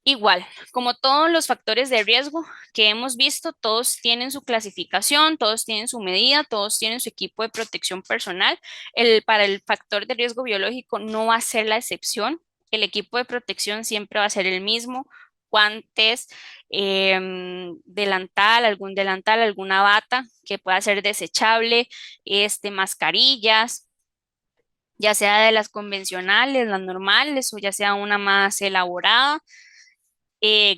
Igual, como todos los factores de riesgo que hemos visto, todos tienen su clasificación, todos tienen su medida, todos tienen su equipo de protección personal. Para el factor de riesgo biológico no va a ser la excepción. El equipo de protección siempre va a ser el mismo: guantes, algún delantal, alguna bata que pueda ser desechable, mascarillas, ya sea de las convencionales, las normales, o ya sea una más elaborada,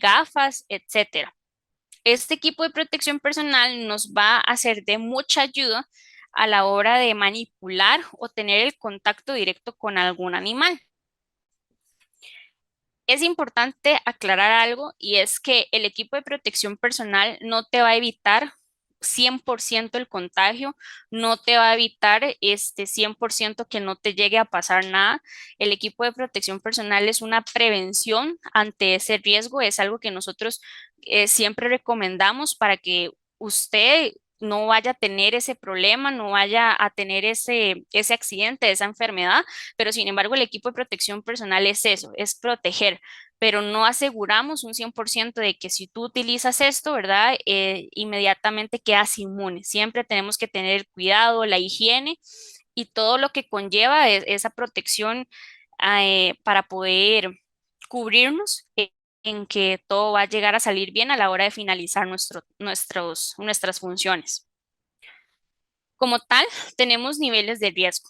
gafas, etcétera. Este equipo de protección personal nos va a ser de mucha ayuda a la hora de manipular o tener el contacto directo con algún animal. Es importante aclarar algo, y es que el equipo de protección personal no te va a evitar 100% el contagio, no te va a evitar 100% que no te llegue a pasar nada. El equipo de protección personal es una prevención ante ese riesgo, es algo que nosotros siempre recomendamos para que usted no vaya a tener ese problema, no vaya a tener ese accidente, esa enfermedad. Pero sin embargo, el equipo de protección personal es eso, es proteger, pero no aseguramos un 100% de que si tú utilizas esto, ¿verdad? Inmediatamente quedas inmune. Siempre tenemos que tener cuidado, la higiene y todo lo que conlleva esa protección, para poder cubrirnos, en que todo va a llegar a salir bien a la hora de finalizar nuestras funciones. Como tal, tenemos niveles de riesgo.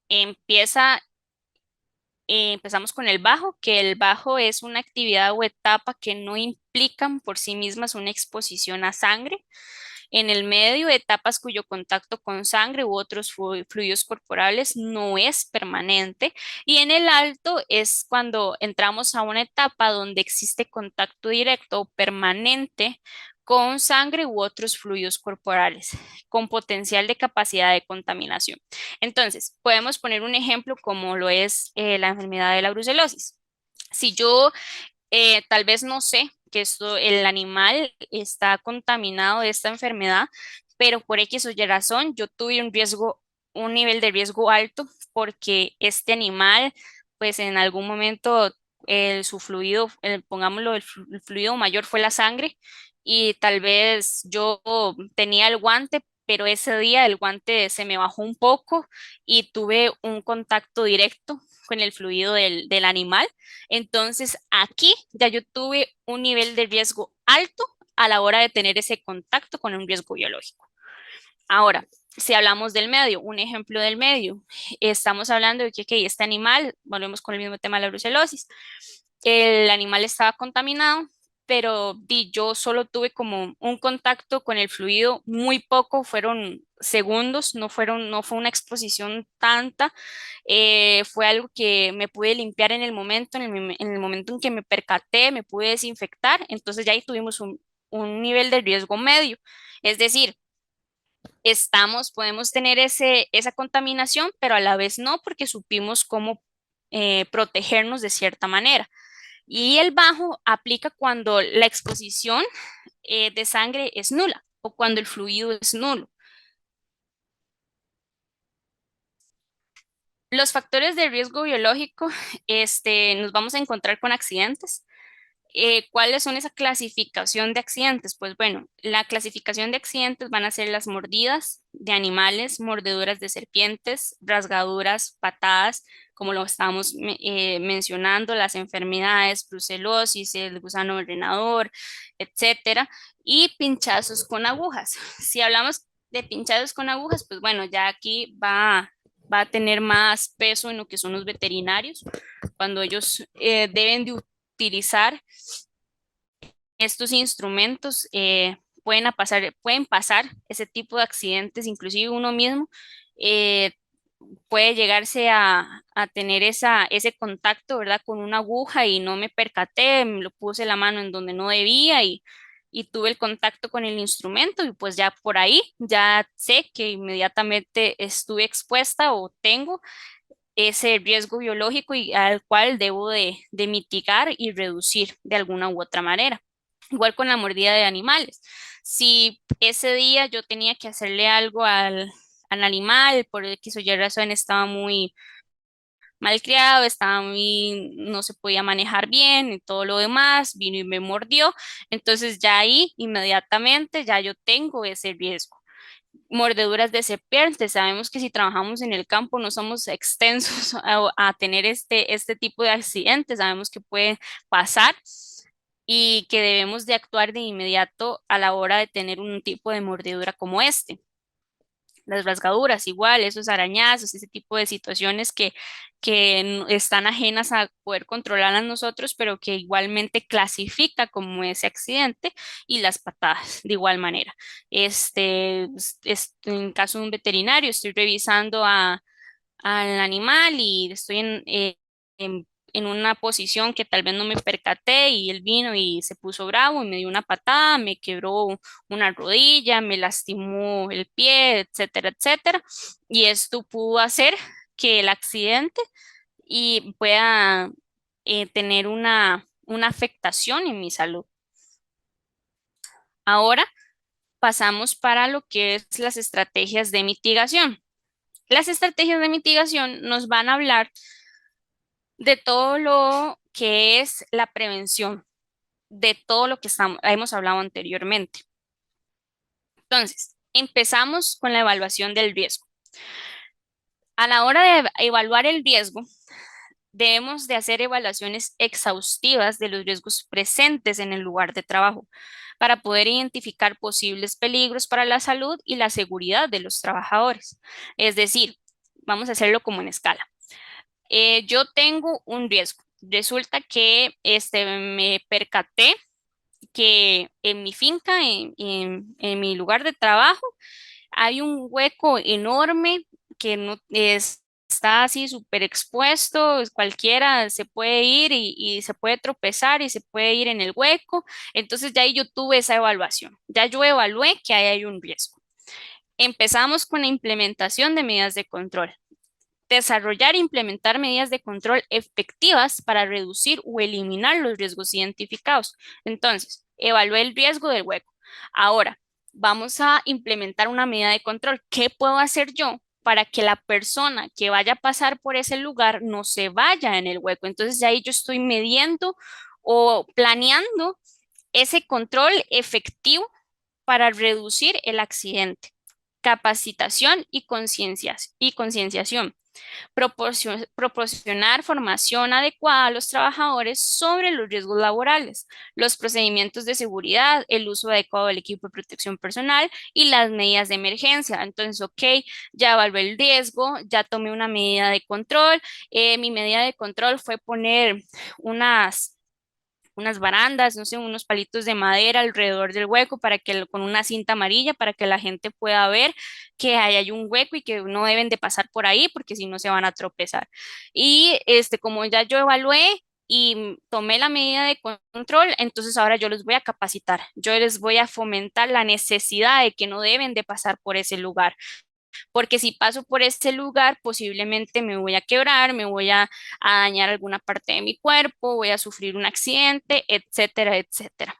Empezamos con el bajo, que el bajo es una actividad o etapa que no implican por sí mismas una exposición a sangre. En el medio, etapas cuyo contacto con sangre u otros fluidos corporales no es permanente. Y en el alto es cuando entramos a una etapa donde existe contacto directo o permanente con sangre u otros fluidos corporales, con potencial de capacidad de contaminación. Entonces, podemos poner un ejemplo como lo es la enfermedad de la brucelosis. Si yo tal vez no sé que el animal está contaminado de esta enfermedad, pero por X o Y razón yo tuve un nivel de riesgo alto porque este animal, pues en algún momento su fluido, pongámoslo, el fluido mayor fue la sangre, y tal vez yo tenía el guante, pero ese día el guante se me bajó un poco y tuve un contacto directo con el fluido del animal. Entonces aquí ya yo tuve un nivel de riesgo alto a la hora de tener ese contacto con un riesgo biológico. Ahora, si hablamos del medio, un ejemplo del medio, estamos hablando de que este animal, volvemos con el mismo tema de la brucelosis, el animal estaba contaminado, pero yo solo tuve como un contacto con el fluido muy poco, fueron segundos, no fue una exposición tanta. Fue algo que me pude limpiar en el momento, en el momento en que me percaté, me pude desinfectar. Entonces ya ahí tuvimos un nivel de riesgo medio. Es decir, podemos tener esa contaminación, pero a la vez no, porque supimos cómo protegernos de cierta manera. Y el bajo aplica cuando la exposición de sangre es nula o cuando el fluido es nulo. Los factores de riesgo biológico, nos vamos a encontrar con accidentes. ¿Cuáles son esa clasificación de accidentes? Pues bueno, la clasificación de accidentes van a ser las mordidas de animales, mordeduras de serpientes, rasgaduras, patadas, como lo estábamos mencionando, las enfermedades, brucelosis, el gusano envenenador, etcétera, y pinchazos con agujas. Si hablamos de pinchazos con agujas, pues bueno, ya aquí va a tener más peso en lo que son los veterinarios, cuando ellos deben de utilizar estos instrumentos. Pueden pasar ese tipo de accidentes, inclusive uno mismo puede llegarse a tener ese contacto, ¿verdad? Con una aguja y no me percaté, me lo puse la mano en donde no debía y tuve el contacto con el instrumento, y pues ya por ahí ya sé que inmediatamente estuve expuesta o tengo ese riesgo biológico y al cual debo de mitigar y reducir de alguna u otra manera. Igual con la mordida de animales. Si ese día yo tenía que hacerle algo al animal, por X o Y razón estaba muy malcriado, no se podía manejar bien y todo lo demás, vino y me mordió. Entonces ya ahí inmediatamente ya yo tengo ese riesgo. Mordeduras de serpientes. Sabemos que si trabajamos en el campo no somos extensos a tener este tipo de accidentes. Sabemos que puede pasar y que debemos de actuar de inmediato a la hora de tener un tipo de mordedura como este. Las rasgaduras, igual, esos arañazos, ese tipo de situaciones que están ajenas a poder controlar a nosotros, pero que igualmente clasifica como ese accidente, y las patadas, de igual manera. En caso de un veterinario, estoy revisando al animal y estoy en una posición que tal vez no me percaté y él vino y se puso bravo y me dio una patada, me quebró una rodilla, me lastimó el pie, etcétera, etcétera. Y esto pudo hacer que el accidente y pueda tener una afectación en mi salud. Ahora pasamos para lo que es las estrategias de mitigación. Las estrategias de mitigación nos van a hablar de todo lo que es la prevención, de todo lo que hemos hablado anteriormente. Entonces, empezamos con la evaluación del riesgo. A la hora de evaluar el riesgo, debemos de hacer evaluaciones exhaustivas de los riesgos presentes en el lugar de trabajo para poder identificar posibles peligros para la salud y la seguridad de los trabajadores. Es decir, vamos a hacerlo como en escala. Yo tengo un riesgo. Resulta que me percaté que en mi finca, en mi lugar de trabajo, hay un hueco enorme que no está así súper expuesto, cualquiera se puede ir y se puede tropezar y se puede ir en el hueco. Entonces ya ahí yo tuve esa evaluación, ya yo evalué que ahí hay un riesgo. Empezamos con la implementación de medidas de control. Desarrollar e implementar medidas de control efectivas para reducir o eliminar los riesgos identificados. Entonces, evalué el riesgo del hueco. Ahora, vamos a implementar una medida de control. ¿Qué puedo hacer yo para que la persona que vaya a pasar por ese lugar no se vaya en el hueco? Entonces, ahí yo estoy midiendo o planeando ese control efectivo para reducir el accidente. Capacitación y concienciación. Proporcionar formación adecuada a los trabajadores sobre los riesgos laborales, los procedimientos de seguridad, el uso adecuado del equipo de protección personal y las medidas de emergencia. Entonces, ok, ya evalué el riesgo, ya tomé una medida de control. Mi medida de control fue poner unas barandas, no sé, unos palitos de madera alrededor del hueco con una cinta amarilla para que la gente pueda ver que ahí hay un hueco y que no deben de pasar por ahí porque si no se van a tropezar. Y como ya yo evalué y tomé la medida de control, entonces ahora yo les voy a capacitar, yo les voy a fomentar la necesidad de que no deben de pasar por ese lugar, porque si paso por ese lugar posiblemente me voy a quebrar, me voy a dañar alguna parte de mi cuerpo, voy a sufrir un accidente, etcétera, etcétera.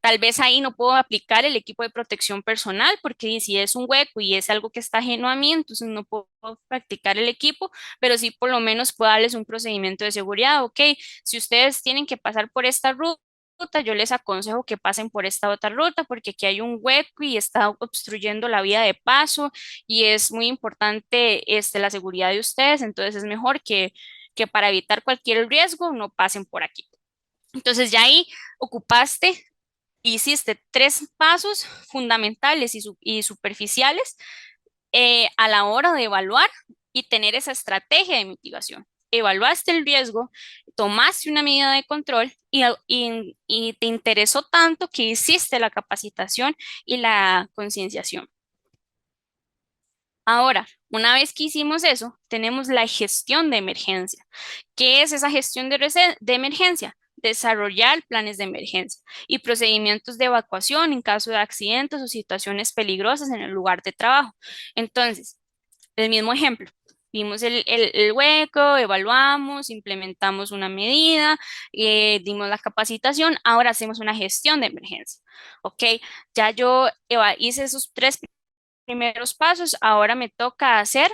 Tal vez ahí no puedo aplicar el equipo de protección personal porque si es un hueco y es algo que está ajeno a mí, entonces no puedo practicar el equipo, pero sí por lo menos puedo darles un procedimiento de seguridad. Ok, si ustedes tienen que pasar por esta ruta, yo les aconsejo que pasen por esta otra ruta porque aquí hay un hueco y está obstruyendo la vía de paso y es muy importante la seguridad de ustedes, entonces es mejor que para evitar cualquier riesgo no pasen por aquí. Entonces ya ahí hiciste 3 pasos fundamentales y superficiales a la hora de evaluar y tener esa estrategia de mitigación. Evaluaste el riesgo, tomaste una medida de control y te interesó tanto que hiciste la capacitación y la concienciación. Ahora, una vez que hicimos eso, tenemos la gestión de emergencia. ¿Qué es esa gestión de emergencia? Desarrollar planes de emergencia y procedimientos de evacuación en caso de accidentes o situaciones peligrosas en el lugar de trabajo. Entonces, el mismo ejemplo, vimos el hueco, evaluamos, implementamos una medida, dimos la capacitación, ahora hacemos una gestión de emergencia. Ok, ya yo hice esos 3 primeros pasos, ahora me toca hacer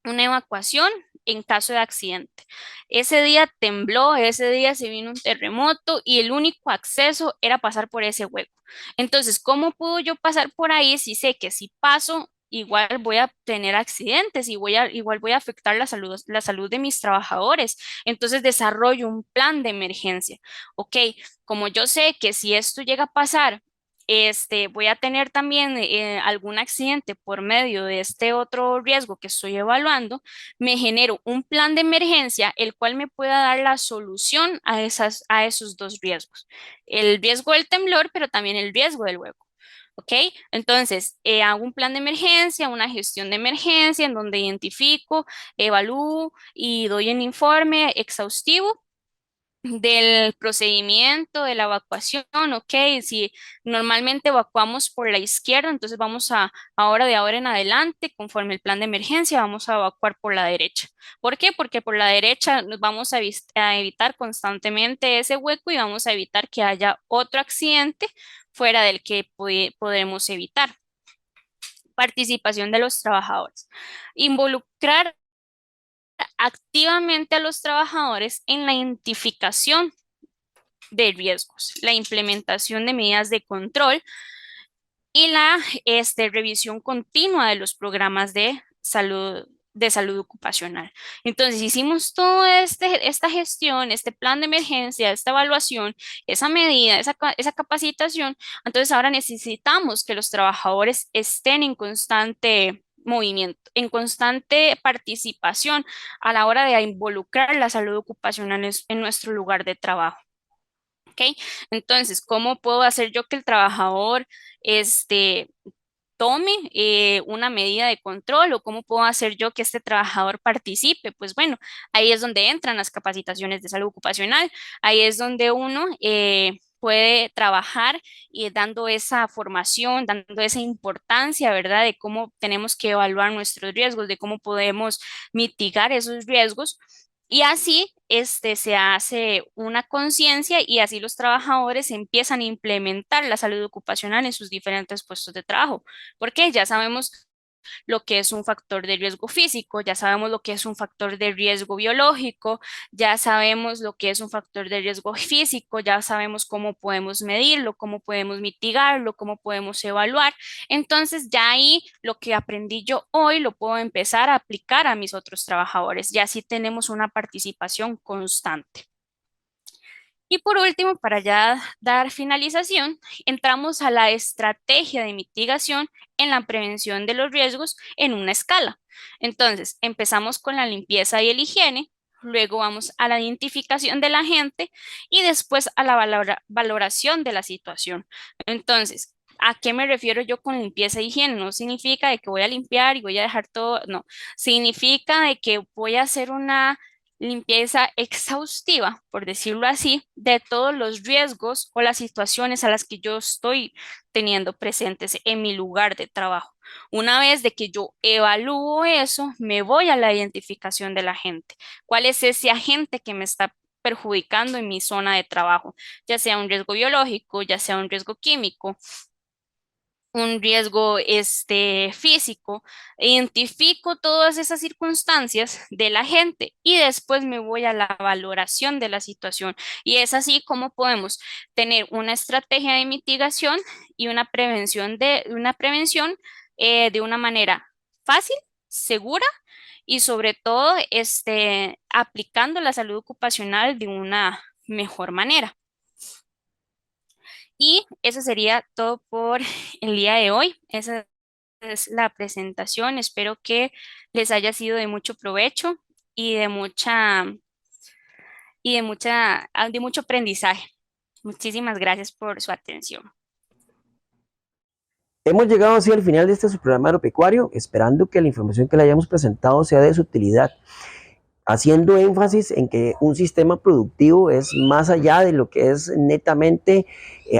una evacuación en caso de accidente. Ese día tembló, ese día se vino un terremoto y el único acceso era pasar por ese hueco. Entonces, ¿cómo puedo yo pasar por ahí si sé que si paso igual voy a tener accidentes y igual voy a afectar la salud de mis trabajadores? Entonces desarrollo un plan de emergencia. Ok, como yo sé que si esto llega a pasar, voy a tener también algún accidente por medio de este otro riesgo que estoy evaluando, me genero un plan de emergencia el cual me pueda dar la solución a esos dos riesgos. El riesgo del temblor, pero también el riesgo del hueco. ¿Ok? Entonces, hago un plan de emergencia, una gestión de emergencia en donde identifico, evalúo y doy un informe exhaustivo del procedimiento de la evacuación. Ok, si normalmente evacuamos por la izquierda, entonces vamos ahora de ahora en adelante, conforme el plan de emergencia, vamos a evacuar por la derecha. ¿Por qué? Porque por la derecha nos vamos a evitar constantemente ese hueco y vamos a evitar que haya otro accidente fuera del que podemos evitar. Participación de los trabajadores. Involucrar activamente a los trabajadores en la identificación de riesgos, la implementación de medidas de control y la revisión continua de los programas de salud ocupacional. Entonces hicimos toda esta gestión, este plan de emergencia, esta evaluación, esa medida, esa capacitación. Entonces ahora necesitamos que los trabajadores estén en constante movimiento, en constante participación a la hora de involucrar la salud ocupacional en nuestro lugar de trabajo. ¿Ok? Entonces, ¿cómo puedo hacer yo que el trabajador tome una medida de control, o cómo puedo hacer yo que este trabajador participe? Pues bueno, ahí es donde entran las capacitaciones de salud ocupacional, ahí es donde uno puede trabajar y dando esa formación, dando esa importancia, ¿verdad? De cómo tenemos que evaluar nuestros riesgos, de cómo podemos mitigar esos riesgos. Y así se hace una conciencia y así los trabajadores empiezan a implementar la salud ocupacional en sus diferentes puestos de trabajo, porque ya sabemos lo que es un factor de riesgo físico, ya sabemos lo que es un factor de riesgo biológico, ya sabemos lo que es un factor de riesgo físico, ya sabemos cómo podemos medirlo, cómo podemos mitigarlo, cómo podemos evaluar. Entonces ya ahí lo que aprendí yo hoy lo puedo empezar a aplicar a mis otros trabajadores, y así tenemos una participación constante. Y por último, para ya dar finalización, entramos a la estrategia de mitigación en la prevención de los riesgos en una escala. Entonces, empezamos con la limpieza y el higiene, luego vamos a la identificación del agente y después a la valoración de la situación. Entonces, ¿a qué me refiero yo con limpieza e higiene? No significa de que voy a limpiar y voy a dejar todo, no. Significa de que voy a hacer una limpieza exhaustiva, por decirlo así, de todos los riesgos o las situaciones a las que yo estoy teniendo presentes en mi lugar de trabajo. Una vez de que yo evalúo eso, me voy a la identificación del agente. ¿Cuál es ese agente que me está perjudicando en mi zona de trabajo? Ya sea un riesgo biológico, ya sea un riesgo químico, un riesgo físico. Identifico todas esas circunstancias de la gente y después me voy a la valoración de la situación, y es así como podemos tener una estrategia de mitigación y una prevención de una manera fácil, segura y sobre todo aplicando la salud ocupacional de una mejor manera. Y eso sería todo por el día de hoy. Esa es la presentación. Espero que les haya sido de mucho provecho y de mucho aprendizaje. Muchísimas gracias por su atención. Hemos llegado así al final de este su programa agropecuario, esperando que la información que le hayamos presentado sea de su utilidad, haciendo énfasis en que un sistema productivo es más allá de lo que es netamente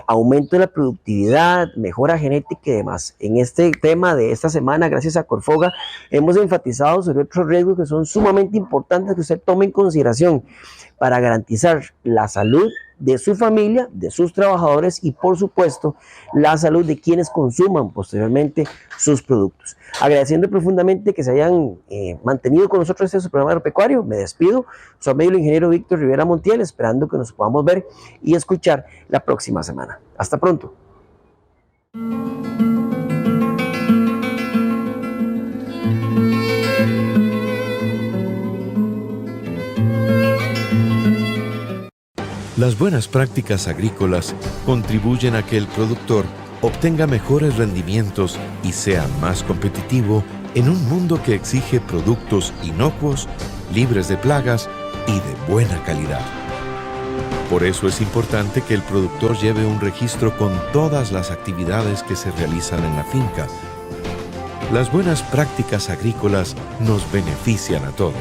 aumento de la productividad, mejora genética y demás. En este tema de esta semana, gracias a Corfoga, hemos enfatizado sobre otros riesgos que son sumamente importantes que usted tome en consideración para garantizar la salud de su familia, de sus trabajadores y por supuesto la salud de quienes consuman posteriormente sus productos. Agradeciendo profundamente que se hayan mantenido con nosotros en este programa agropecuario, me despido. Soy amigo el ingeniero Víctor Rivera Montiel, esperando que nos podamos ver y escuchar la próxima semana. Hasta pronto. Las buenas prácticas agrícolas contribuyen a que el productor obtenga mejores rendimientos y sea más competitivo en un mundo que exige productos inocuos, libres de plagas y de buena calidad. Por eso es importante que el productor lleve un registro con todas las actividades que se realizan en la finca. Las buenas prácticas agrícolas nos benefician a todos.